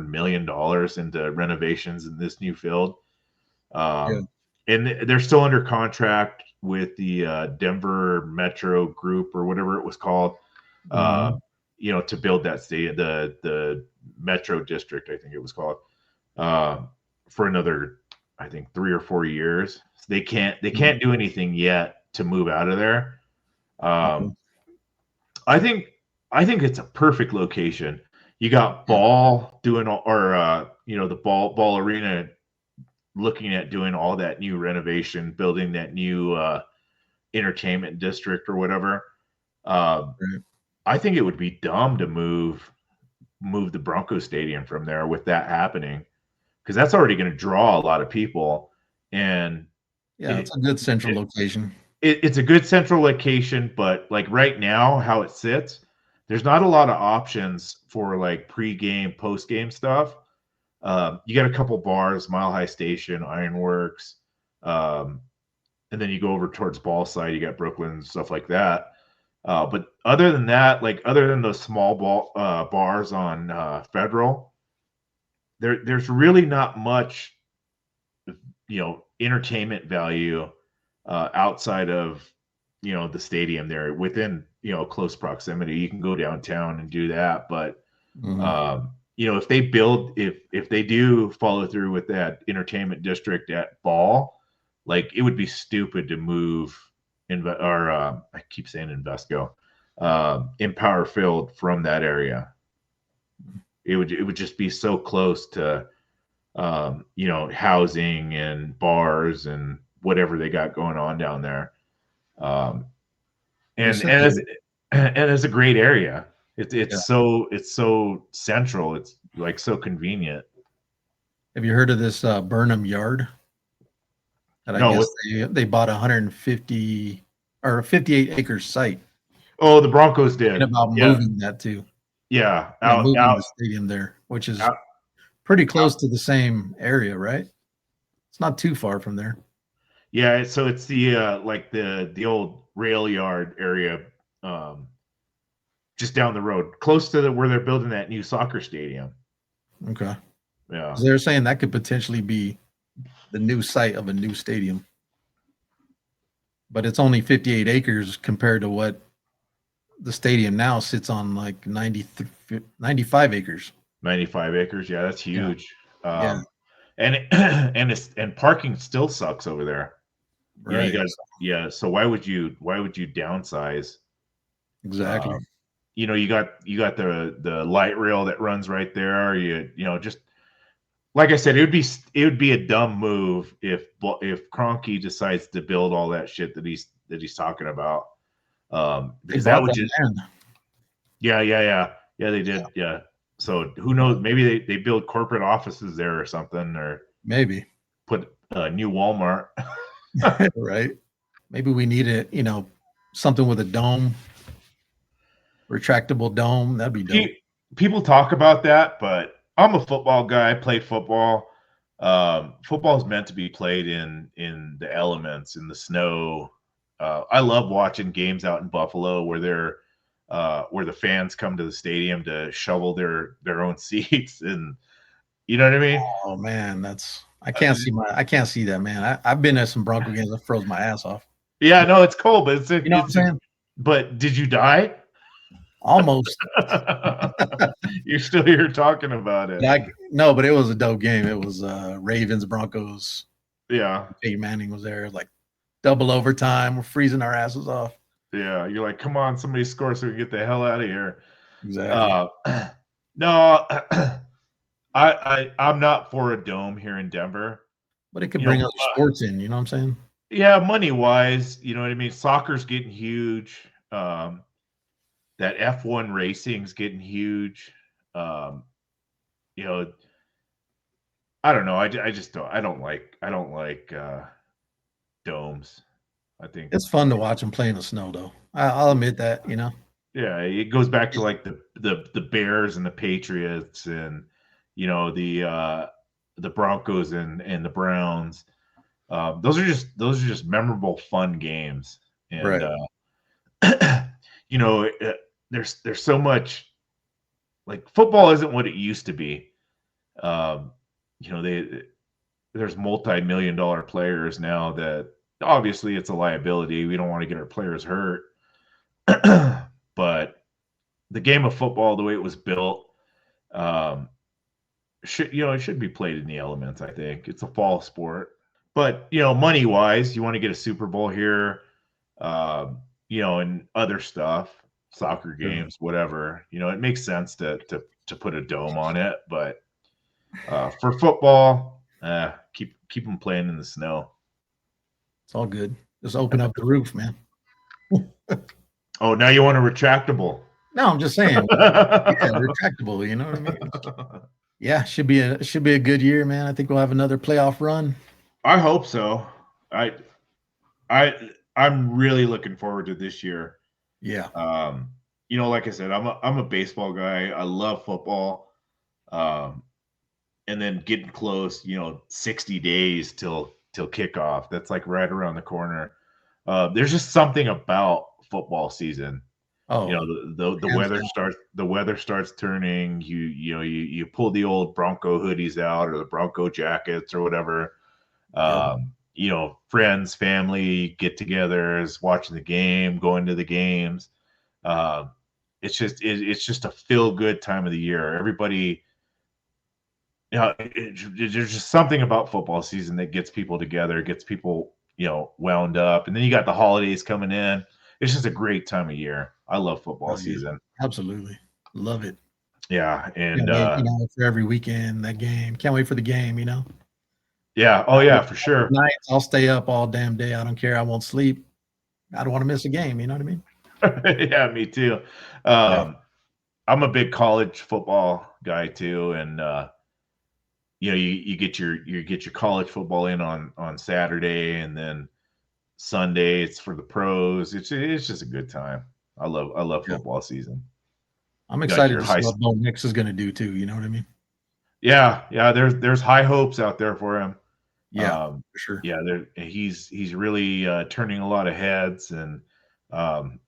million into renovations in this new field. And they're still under contract with the Denver Metro Group or whatever it was called, to build that stadium, the Metro District, I think it was called, for another, I think, 3 or 4 years. So they can't do anything yet to move out of there. I think it's a perfect location. You got Ball doing the Ball Arena, looking at doing all that new renovation, building that new entertainment district or whatever. I think it would be dumb to move the Broncos stadium from there with that happening, because that's already going to draw a lot of people, and Yeah, it, it's a good central it location. it's a good central location, but like right now, how it sits, there's not a lot of options for like pre-game, post-game stuff. You got a couple bars, Mile High Station, Ironworks, um, and then you go over towards Ball Side, you got Brooklyn, stuff like that. But other than that, like other than those small bars on Federal, there's really not much, entertainment value outside of the stadium there within close proximity. You can go downtown and do that, but Mhm. if they build, if they do follow through with that entertainment district at Ball, like it would be stupid to move or I keep saying Invesco, Empower Field from that area. It would just be so close to housing and bars and whatever they got going on down there. Um, They and said and it's that, and it's a great area. It's yeah. it's so it's so central. It's like so convenient. Have you heard of this Burnham Yard? That I No, guess they bought 150 or a 58 acre site. oh, the Broncos Thinking did. about Yeah, moving that too. yeah, Yeah, out, moving out, the stadium there, which is out, pretty out. close to the same area, right? It's not too far from there. Yeah, so it's the like the old rail yard area, um, just down the road, close to where they're building that new soccer stadium. Okay. Yeah. 'Cause they're saying that could potentially be the new site of a new stadium, but it's only 58 acres compared to what the stadium now sits on, like 95 acres. 95 acres. Yeah, that's Yeah. huge. Yeah. And and parking still sucks over there. You Right. got, yeah. So why would you downsize? Exactly. Um, you got the light rail that runs right there. Just like I said, it would be a dumb move if Cronky decides to build all that shit that he's talking about. They Because that bought would that just, land. yeah, they did, yeah. So who knows? Maybe they build corporate offices there or something, or Maybe. put a new Walmart. Right. Maybe we need something with a dome, retractable dome. That'd be dope. People talk about that, but I'm a football guy. I play football. Football is meant to be played in the elements, in the snow. I love watching games out in Buffalo where the fans come to the stadium to shovel their own seats, and you know what I mean. Oh man, I can't see that, man. I've been at some Bronco games. I froze my ass off. Yeah, no, it's cold, but You know what I'm saying? but did you die? Almost. You're still here talking about it. No, but it was a dope game. It was Ravens Broncos. Yeah, Peyton Manning was there, like double overtime. We're freezing our asses off. yeah. You're like, come on, somebody score so we can get the hell out of here. Exactly. Uh, no, I'm not for a dome here in Denver. But it could You know, bring other sports in. You know what I'm saying? yeah, money wise, you know what I mean. Soccer's getting huge. That F1 racing's getting huge. Um, you know, I don't know. I just don't. I don't like domes. I think, It's fun to watch them play in the snow, though. I'll admit that. yeah, it goes back to like the Bears and the Patriots, and the Broncos and the Browns. Those are just memorable, fun games, and Right. you know, there's so much, like, football isn't what it used to be. Um, there's multi-million dollar players now that obviously it's a liability. We don't want to get our players hurt, but the game of football, the way it was built, um, it should be played in the elements. I think it's a fall sport, but money wise, you want to get a Super Bowl here, and other stuff, soccer Sure. games, whatever. It makes sense to put a dome on it, but for football, keep them playing in the snow. It's all good. Just open up the roof, man. Oh, now you want a retractable? No, I'm just saying. Yeah, retractable. You know what I mean? Yeah, should be a good year, man. I think we'll have another playoff run. I hope so. I I'm really looking forward to this year. Yeah. Like I said, I'm a baseball guy. I love football. Um, and then getting close, 60 days till kickoff. That's like right around the corner. There's just something about football season. Oh, hands down. The weather starts turning. You pull the old Bronco hoodies out or the Bronco jackets or whatever. Yep. Friends, family, get-togethers, watching the game, going to the games. Um, it's just a feel-good time of the year. Everybody, there's just something about football season that gets people together, gets people, wound up. And then you got the holidays coming in. It's just a great time of year. I love football Oh, yeah. season. Absolutely. Love it. Yeah, Can't and wait, for every weekend, that game. Can't wait for the game, yeah, oh yeah, for sure. Nights, I'll stay up all damn day. I don't care. I won't sleep. I don't want to miss a game. You know what I mean? Yeah, me too. Yeah. I'm a big college football guy too, and you get your college football in on Saturday, and then Sunday it's for the pros. It's just a good time. I love Yeah. football season. I'm Like excited your to see high, what Bo Nix is going to do too. You know what I mean? yeah. There's high hopes out there for him. Yeah, for sure. Yeah, he's really turning a lot of heads and um,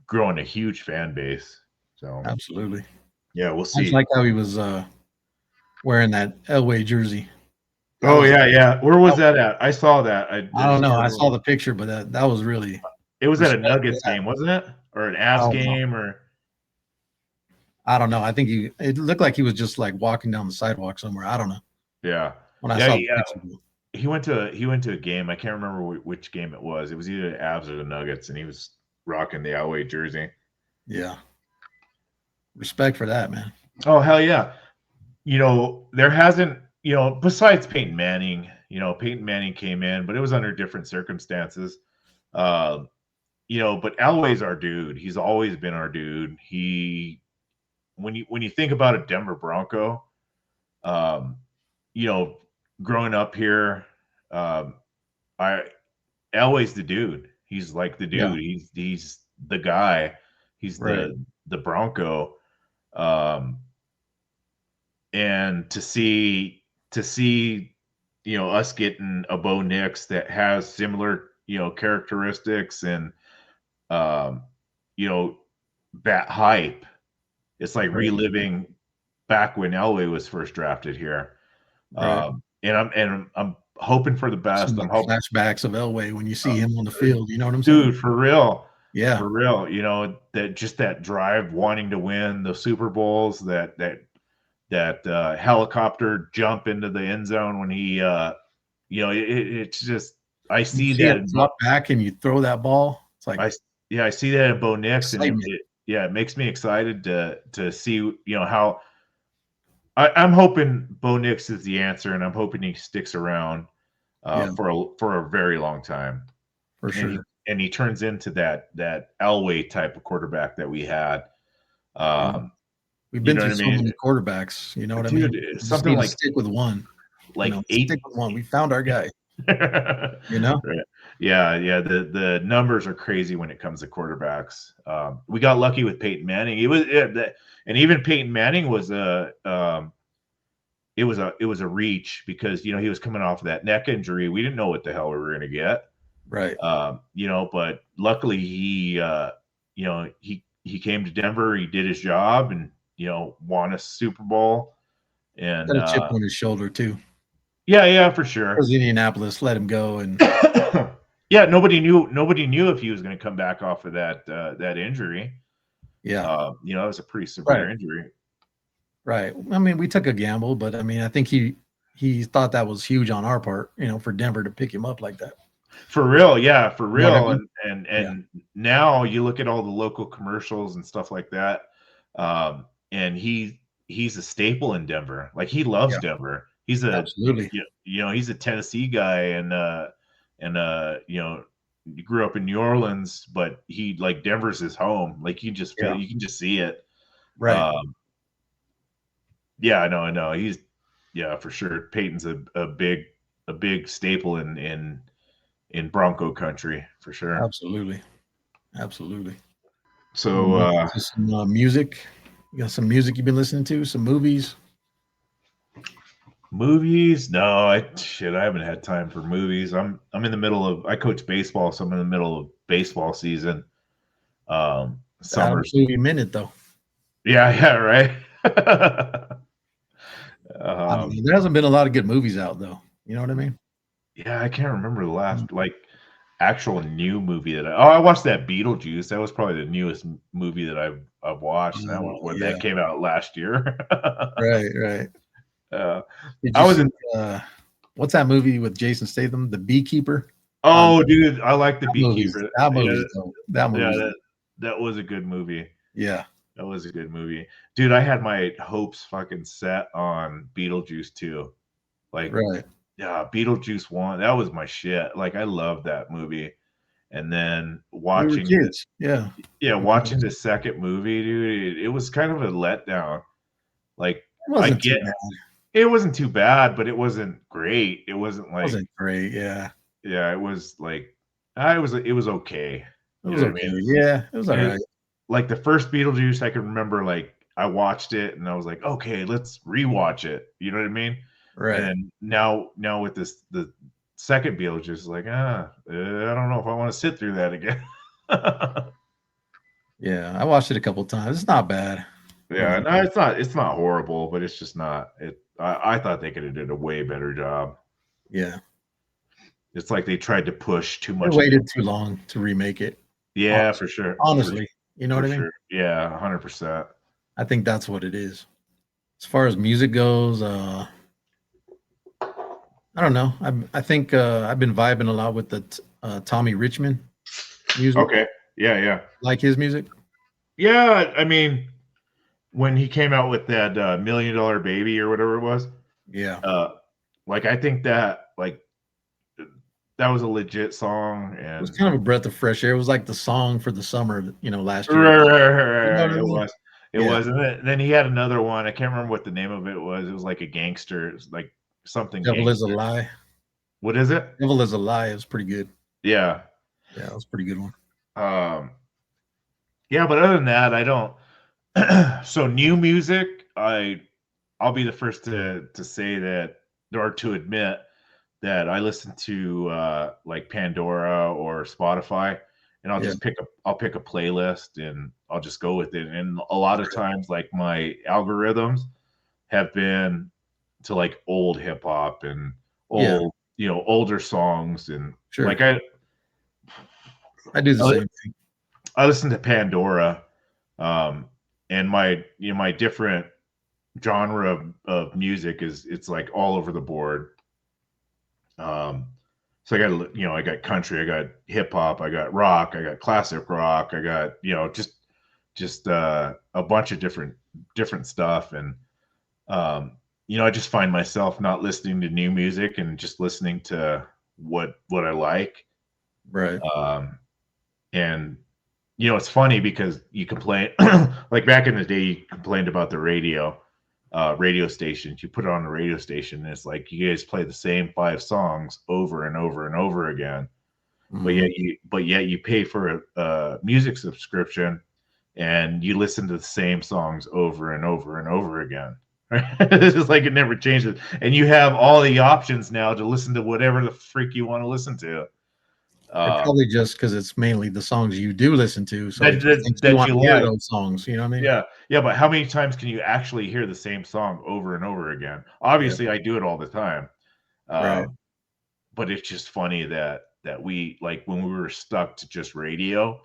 growing a huge fan base. So Absolutely. yeah, we'll I just see. like how he was wearing that Elway jersey. That Oh was, yeah. Where was that at? I saw that. I I just don't know. can't I remember. saw the picture, but that was really It was at a respect for Nuggets that. game, wasn't it? Or an I Avs don't know. game, or I don't know. I think it looked like he was just like walking down the sidewalk somewhere. I don't know. yeah, When I yeah, saw the yeah. picture. He went to a game. I can't remember which game it was. It was either the Avs or the Nuggets, and he was rocking the Elway jersey. Yeah. Respect for that, man. Oh hell yeah! There hasn't, besides Peyton Manning. Peyton Manning came in, but it was under different circumstances. Uh, but Elway's our dude. He's always been our dude. When you think about a Denver Bronco, um, you know, growing up here, um, I Elway's the dude. He's like the Yeah. dude. He's the guy. He's Right. the Bronco. Um, and to see us getting a Bo Nix that has similar characteristics and um, you know that hype. It's like Right. reliving back when Elway was first drafted here. Right. And I'm hoping for the Some best. I'm like hoping, flashbacks of Elway when you see him on the field. You know what I'm saying? dude, for real, Yeah. for real. That just that drive, wanting to win the Super Bowls, that helicopter jump into the end zone when he, it's just I You see see that it in drop back and you throw that ball. It's like I yeah, I see that in Bo Nix, and excitement. it makes me excited to see how I'm hoping Bo Nix is the answer, and I'm hoping he sticks around Yeah, for a very long time, for and sure. he turns into that Elway type of quarterback that we had. Yeah. Um, We've you been know what through I so mean, many quarterbacks. You know what I mean? dude? We just Something need to like stick with one. eight. Stick with one. We found our guy. You know? Right. Yeah. The numbers are crazy when it comes to quarterbacks. We got lucky with Peyton Manning. And even Peyton Manning was it was a reach because he was coming off of that neck injury. We didn't know what the hell we were going to get. Right. But luckily he came to Denver. He did his job and won a Super Bowl. And Got a chip on his shoulder too. yeah, for sure. Because Indianapolis let him go, and yeah, nobody knew if he was going to come back off of that injury. yeah, It was a pretty right, severe injury. right. I mean, we took a gamble, but I mean, I think he thought that was huge on our part, for Denver to pick him up like that. For real, yeah, for You know what I real. mean? Yeah, And now you look at all the local commercials and stuff like that, and he's a staple in Denver. Like he loves yeah, Denver. absolutely. He's a Tennessee guy, and grew up in New Orleans, but he like Denver's his home. Like you just feel, Yeah. you can just see it. Right. Yeah, I know. He's yeah, for sure. Peyton's a big staple in Bronco country for sure. Absolutely. Absolutely. So Some music. You got some music you've been listening to? Some movies? movies? No, I haven't had time for movies. I'm in the middle of I coach baseball, so I'm in the middle of baseball season. The Adams Summers. Movie Minute, though. Yeah, yeah, right. I don't know. There hasn't been a lot of good movies out, though. You know what I mean? Yeah, I can't remember the last Mm. like actual new movie that I watched that Beetlejuice. That was probably the newest movie that I've watched. That one when Yeah. that came out last year. Right. Right. uh, Did you I was see? in. What's that movie with Jason Statham, The Beekeeper? Oh, dude, I like the That movie's Beekeeper. that Yeah, movie's dope. That yeah, movie's that was a good movie. yeah. That was a good movie, dude. I had my hopes fucking set on Beetlejuice too. Like, Right. yeah, Beetlejuice one. That was my shit. Like, I loved that movie. And then We were watching the kids. Yeah. yeah, It watching the second movie, dude, it was kind of a letdown. Like, I wasn't too get bad. it wasn't too bad, but it wasn't great. It wasn't It like wasn't great. Yeah. yeah, it was like it was okay. It You was know what I okay. mean? Yeah. It was all And right. like the first Beetlejuice, I can remember like I watched it and I was like, okay, let's rewatch it. You know what I mean? And Right. then now with this the second Beetlejuice, like I don't know if I want to sit through that again. Yeah. I watched it a couple times. It's not bad. Yeah, Really. no, it's not horrible, but it's just not it. I thought they could have did a way better job. Yeah. It's like they tried to push too They much of it. waited too long to remake it. Yeah, Honestly. for sure, Honestly. You know what for I mean? sure. Yeah, 100%. I think that's what it is. As far as music goes, I don't know. I think I've been vibing a lot with the Tommy Richmond music. Okay. Yeah, yeah, Like his music. yeah. I mean, when he came out with that $1 Million Baby or whatever it was, Yeah. uh, like I think that like that was a legit song, It was and kind of a breath of fresh air. It was like the song for the summer, last year. right, right, right, You know right, what I it mean? was, it Yeah. was, and then he had another one. I can't remember what the name of it was. It was like a gangster, it was like something Devil is a gangster. lie. What is it? Devil is a lie. It was pretty good. Yeah. Yeah, it was a pretty good one. Um, yeah, but other than that, I don't. So new music, I'll be the first to say that or to admit that I listen to like Pandora or Spotify, and Yeah. I'll pick a playlist and I'll just go with it. And a lot of times, like my algorithms have been to like old hip hop and Yeah. old older songs and Sure. like I do the I same thing. I listen to Pandora, um, and my different genre of music is it's like all over the board. Um, so I got country, I got hip hop, I got rock, I got classic rock, I got just a bunch of different stuff, and I just find myself not listening to new music and just listening to what I like. Right. Um, and it's funny because you complain like back in the day, you complained about the radio stations. You put it on the radio station, and it's like you guys play the same 5 songs over and over and over again. But Mhm. yet you pay for a music subscription, and you listen to the same songs over and over and over again. It's just like it never changes, and you have all the options now to listen to whatever the freak you want to listen to. It Um, probably just because it's mainly the songs you do listen to, so it that, just that thinks you that want you to hear like. those songs. You know what I mean? Yeah, yeah, but how many times can you actually hear the same song over and over again? Yeah. Obviously, I do it all the time, Right. um, but it's just funny that we like when we were stuck to just radio.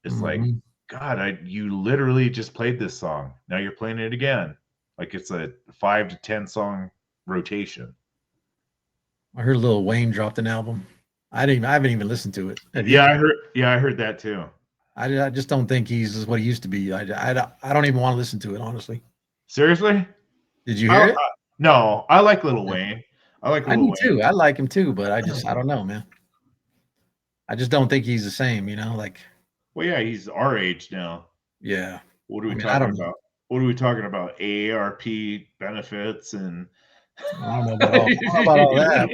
It's like, Mhm. God, you literally just played this song. Now you're playing it again. Like it's a 5 to 10 song rotation. I heard Lil Wayne dropped an album. I haven't even listened to it. Have Yeah, you? I heard that too. I just don't think he's what he used to be. I don't even want to listen to it, honestly. Seriously? Did you hear I, it? no, I like Lil Yeah. Wayne. I like I Lil do Wayne. too. I like him too, but I don't know, man. I just don't think he's the same. Like Well, yeah, he's our age now. yeah. What are I we mean, I talking don't know. about? What are we talking about? AARP benefits and I don't know about all that,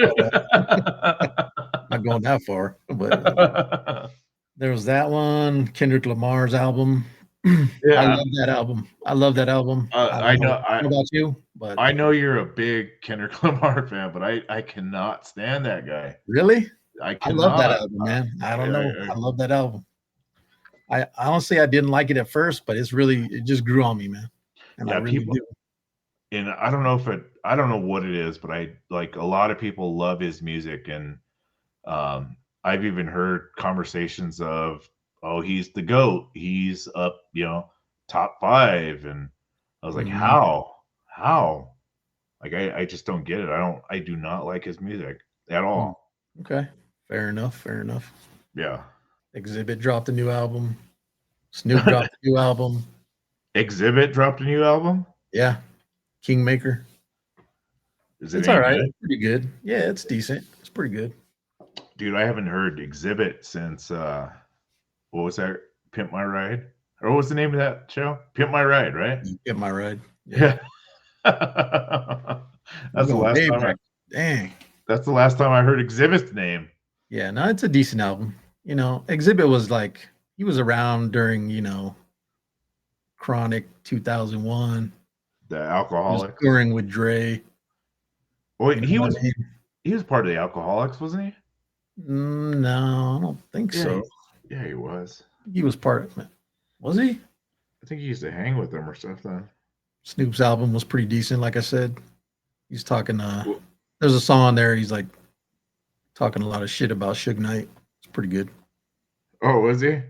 but not going that far. But there was that one, Kendrick Lamar's album. I yeah, love that album. I love that album. I I don't know. know about you, but I know you're a big Kendrick Lamar fan, but I cannot stand that guy. really, I I love that cannot. album, man. I don't know. I, I love that album. I honestly I didn't like it at first, but it just grew on me, man. And I yeah, really people, do. and I don't know I don't know what it is, but I like a lot of people love his music, and I've even heard conversations of, oh, he's the GOAT. He's up, top 5, and I was like, Mhm. how? Like I just don't get it. I do not like his music at Mm. all. Okay. Fair enough. Fair enough. Yeah. Exhibit dropped a new album. Snoop dropped a new album. Exhibit dropped a new album. Yeah. Kingmaker. Is it It's all any right. good? It's pretty good. Yeah, it's decent. It's pretty good. Dude, I haven't heard Exhibit since what was that? Pimp My Ride? Or what was the name of that show? Pimp My Ride, right? You get my ride. Yeah. Yeah. We're That's the going last way time back. Dang. I heard Exhibit's name. Yeah, no, it's a decent album. Exhibit was like he was around during, Chronic 2001. The He was Alcoholics. touring with Dre. Well, You know what I mean? he was part of the Alcoholics, wasn't he? No, I don't think Yeah, so. he was. He was part of it. Was he? I think he used to hang with them or something. Snoop's album was pretty decent, like I said. He's talking Well, there's a song there, he's like talking a lot of shit about Suge Knight. It's pretty good. oh, was he?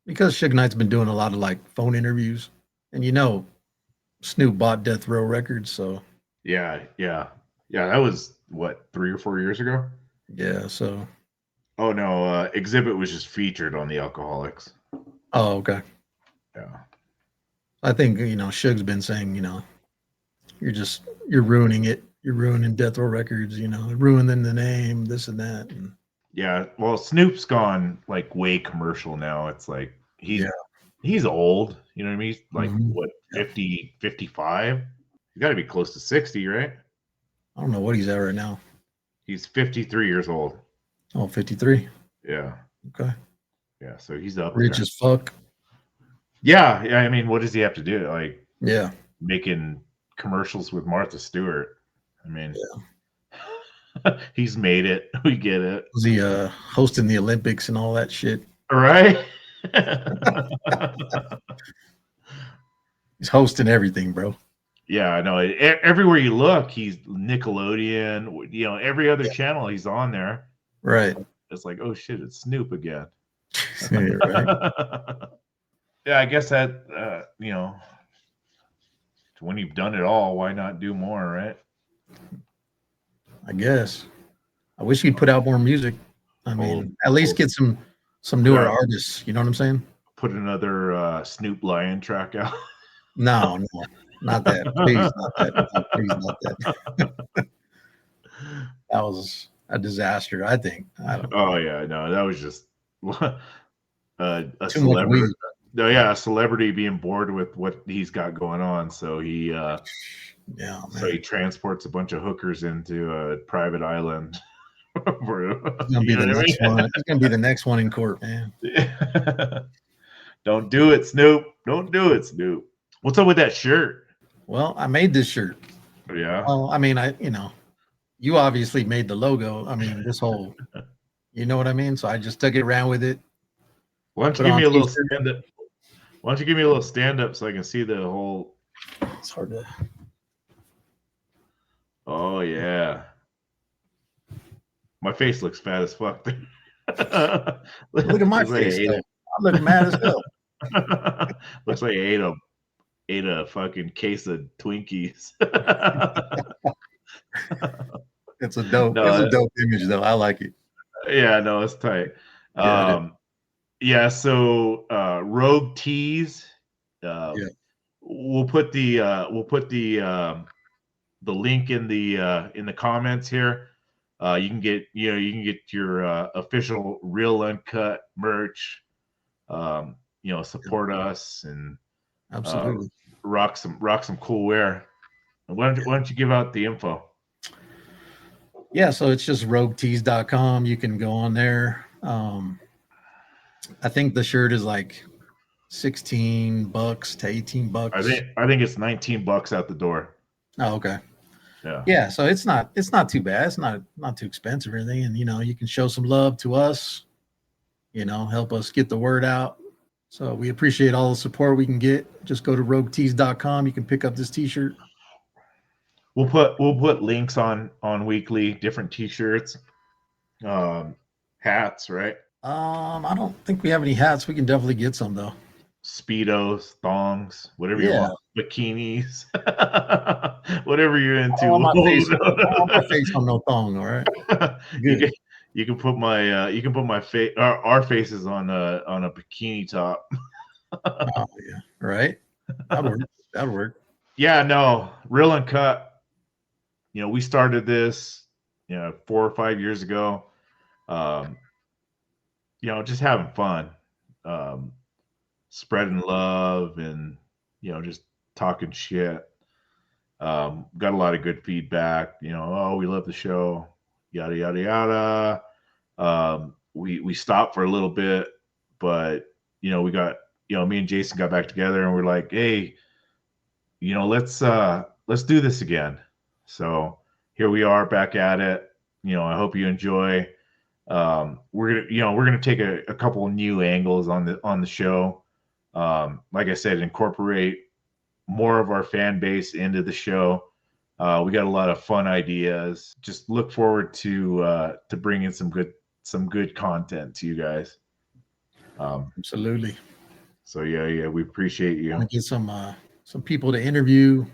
Because Suge Knight's been doing a lot of like phone interviews. And Snoop bought Death Row Records, so Yeah, yeah. Yeah, that was what, 3 or 4 years ago? yeah, so Oh no, Exhibit was just featured on the Alcoholics. oh, okay. Yeah. I think, Suge's been saying, you're ruining it. You're ruining Death Row Records, ruining the name, this and that. And Yeah. Well, Snoop's gone like way commercial now. It's like yeah. he's old. You know what I mean? He's like Mhm. what, Yeah. 50, 55? He's got to be close to 60, right? I don't know what he's at right now. He's 53 years old. Oh, 53. Yeah. Okay. Yeah. So he's up Rich there. as fuck. Yeah. Yeah. I mean, what does he have to do? Like Yeah. making commercials with Martha Stewart. I mean, Yeah. he's made it. We get it. Was he hosting the Olympics and all that shit? Right? He's hosting everything, bro. Yeah, I know. Everywhere you look, he's Nickelodeon. Every other channel he's on there. Right. It's like, oh shit, it's Snoop again. Yeah, right. Yeah, I guess that when you've done it all, why not do more, right? I guess. I wish he'd put out more music. I mean, at least get some newer artists. You know what I'm saying? Put another Snoop Lion track out. No, not that. Please, not that. No, please, not that. That was a disaster, I think. I don't know. Oh yeah, no, that was just a Too much celebrity. weed. No, yeah, a celebrity being bored with what he's got going on, so he Yeah, so man. he transports a bunch of hookers into a private island. He's gonna be the next one. He's gonna be the next one in court, man. Don't do it, Snoop. Don't do it, Snoop. What's up with that shirt? Well, I made this shirt. Yeah. Well, I mean, you obviously made the logo. I mean, this whole, you know what I mean? So I just took it, ran with it. Why don't you give me a little stand up? Why don't you give me a little stand up so I can see the whole? It's hard to. Oh yeah. My face looks fat as fuck. Look at my face. I look mad as hell. Looks like I ate a fucking case of Twinkies. It's a dope image though. I like it. Yeah, no, it's tight. Yeah, So Rogue Tees. Yeah. We'll put the link in the comments here. You can get your official Real Uncut merch. Support us and Absolutely. rock some cool wear. Why don't you give out the info? Yeah, so it's just roguetees.com. You can go on there. I think the shirt is like $16 to $18. I think it's $19 out the door. Oh, okay. Yeah. Yeah, so it's not too bad. It's not too expensive or anything. And you can show some love to us, help us get the word out. So we appreciate all the support we can get. Just go to roguetees.com. You can pick up this t-shirt. We'll put links on weekly, different t-shirts, hats, right? I don't think we have any hats. We can definitely get some though. Speedos, thongs, whatever you want, bikinis, whatever you're into. I want my face on no thong, all right? Good. You can put my face, our faces on a bikini top. Oh yeah, right. That'd work. Yeah, no, Real Uncut. We started this, 4 or 5 years ago. Just having fun, spreading love, and just talking shit. Got a lot of good feedback. Oh, we love the show, yada yada yada. We stopped for a little bit, but we got me and Jason got back together, and we're like, hey, let's do this again. So here we are back at it. I hope you enjoy. We're gonna take a couple of new angles on the show. Like I said, incorporate more of our fan base into the show. We got a lot of fun ideas. Just look forward to bringing some good content to you guys. Absolutely. So yeah, we appreciate you. I want to get some people to interview.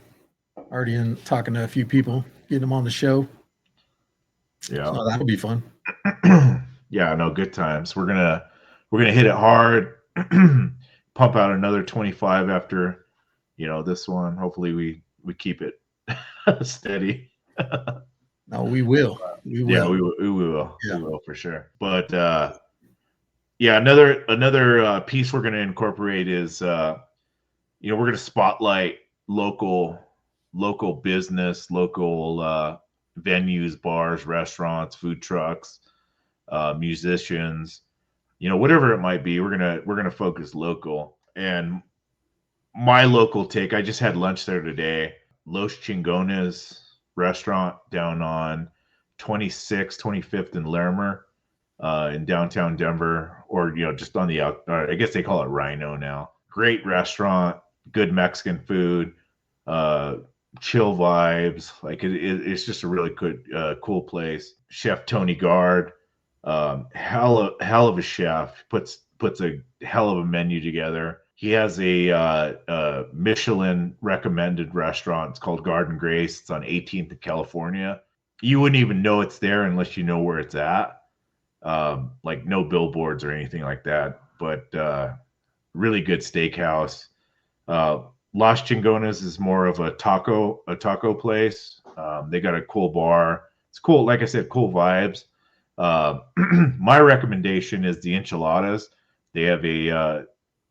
Already talking to a few people, getting them on the show. Yeah, so that'll be fun. Yeah, no, good times. We're gonna hit it hard. Pump out another 25 after this one. Hopefully we keep it steady. No, we will. Yeah, we will. Yeah. We will for sure. But yeah, another piece we're going to incorporate is we're going to spotlight local business, local venues, bars, restaurants, food trucks, musicians, whatever it might be. We're gonna focus local. And my local take, I just had lunch there today. Los Chingones restaurant down on 26th, 25th and Larimer in downtown Denver, or just on the I guess they call it Rhino now. Great restaurant, good Mexican food, chill vibes. Like it's just a really good, cool place. Chef Tony Gard, hell of a chef. Puts a hell of a menu together. He has a Michelin recommended restaurant. It's called Garden Grace. It's on 18th in California. You wouldn't even know it's there unless you know where it's at. Like no billboards or anything like that. But really good steakhouse. Las Chingonas is more of a taco place. They got a cool bar. It's cool. Like I said, cool vibes. My recommendation is the enchiladas. They have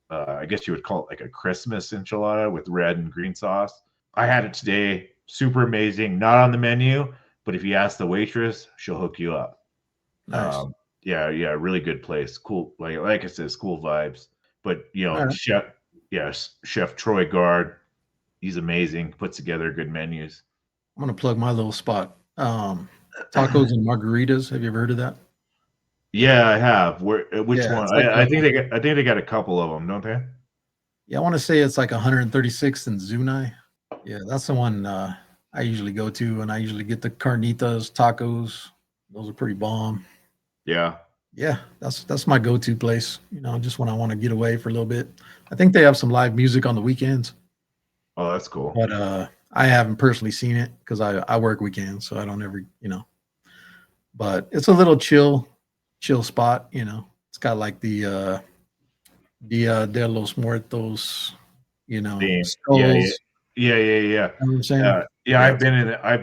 I guess you would call it like a Christmas enchilada with red and green sauce. I had it today. Super amazing. Not on the menu, but if you ask the waitress, she'll hook you up. Nice. Yeah, really good place. Cool. Like I said, it's cool vibes. But right. Chef Troy Gard, he's amazing. Puts together good menus. I'm gonna plug my little spot. Tacos and margaritas. Have you ever heard of that? Yeah, I have. Which one? Like I think they got a couple of them, don't they? Yeah, I want to say it's like 136th and Zunai. Yeah, that's the one I usually go to, and I usually get the carnitas, tacos. Those are pretty bomb. Yeah. Yeah, that's my go-to place. Just when I want to get away for a little bit. I think they have some live music on the weekends. Oh, that's cool. But I haven't personally seen it because I work weekends, so I don't ever, But it's a little chill spot. It's got like the Dia de los Muertos, skulls. Yeah. You know what I'm saying? Yeah, I've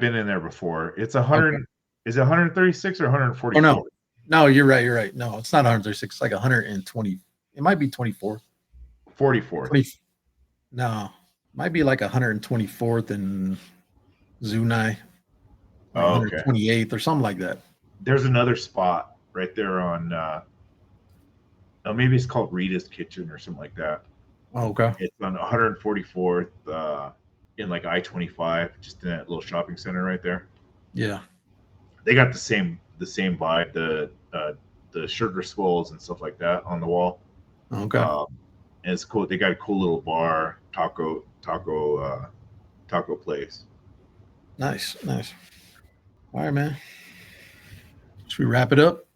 been in there before. It's 100. Okay. Is it 136 or 144? Oh no, no, you're right. You're right. No, it's not 136. It's like 120. It might be 24. 44th. 20, no, might be like 124th and Zunai, like Oh, okay. 128th or something like that. There's another spot right there on. Maybe it's called Rita's Kitchen or something like that. Oh, okay. It's on 144th in like I-25, just in that little shopping center right there. Yeah. They got the same vibe, the sugar skulls and stuff like that on the wall. Okay. And it's cool. They got a cool little bar, taco place. Nice. All right, man. Should we wrap it up?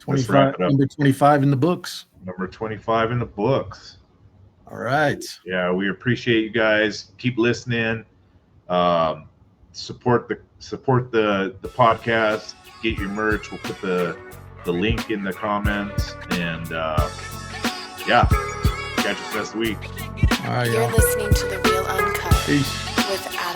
25. Let's wrap it up. Number 25 in the books. Number 25 in the books. All right. Yeah, we appreciate you guys. Keep listening. Support the podcast. Get your merch. We'll put the link in the comments. And yeah, catch us next week. All right, You're y'all. listening to The Real Uncut Peace. with Adam.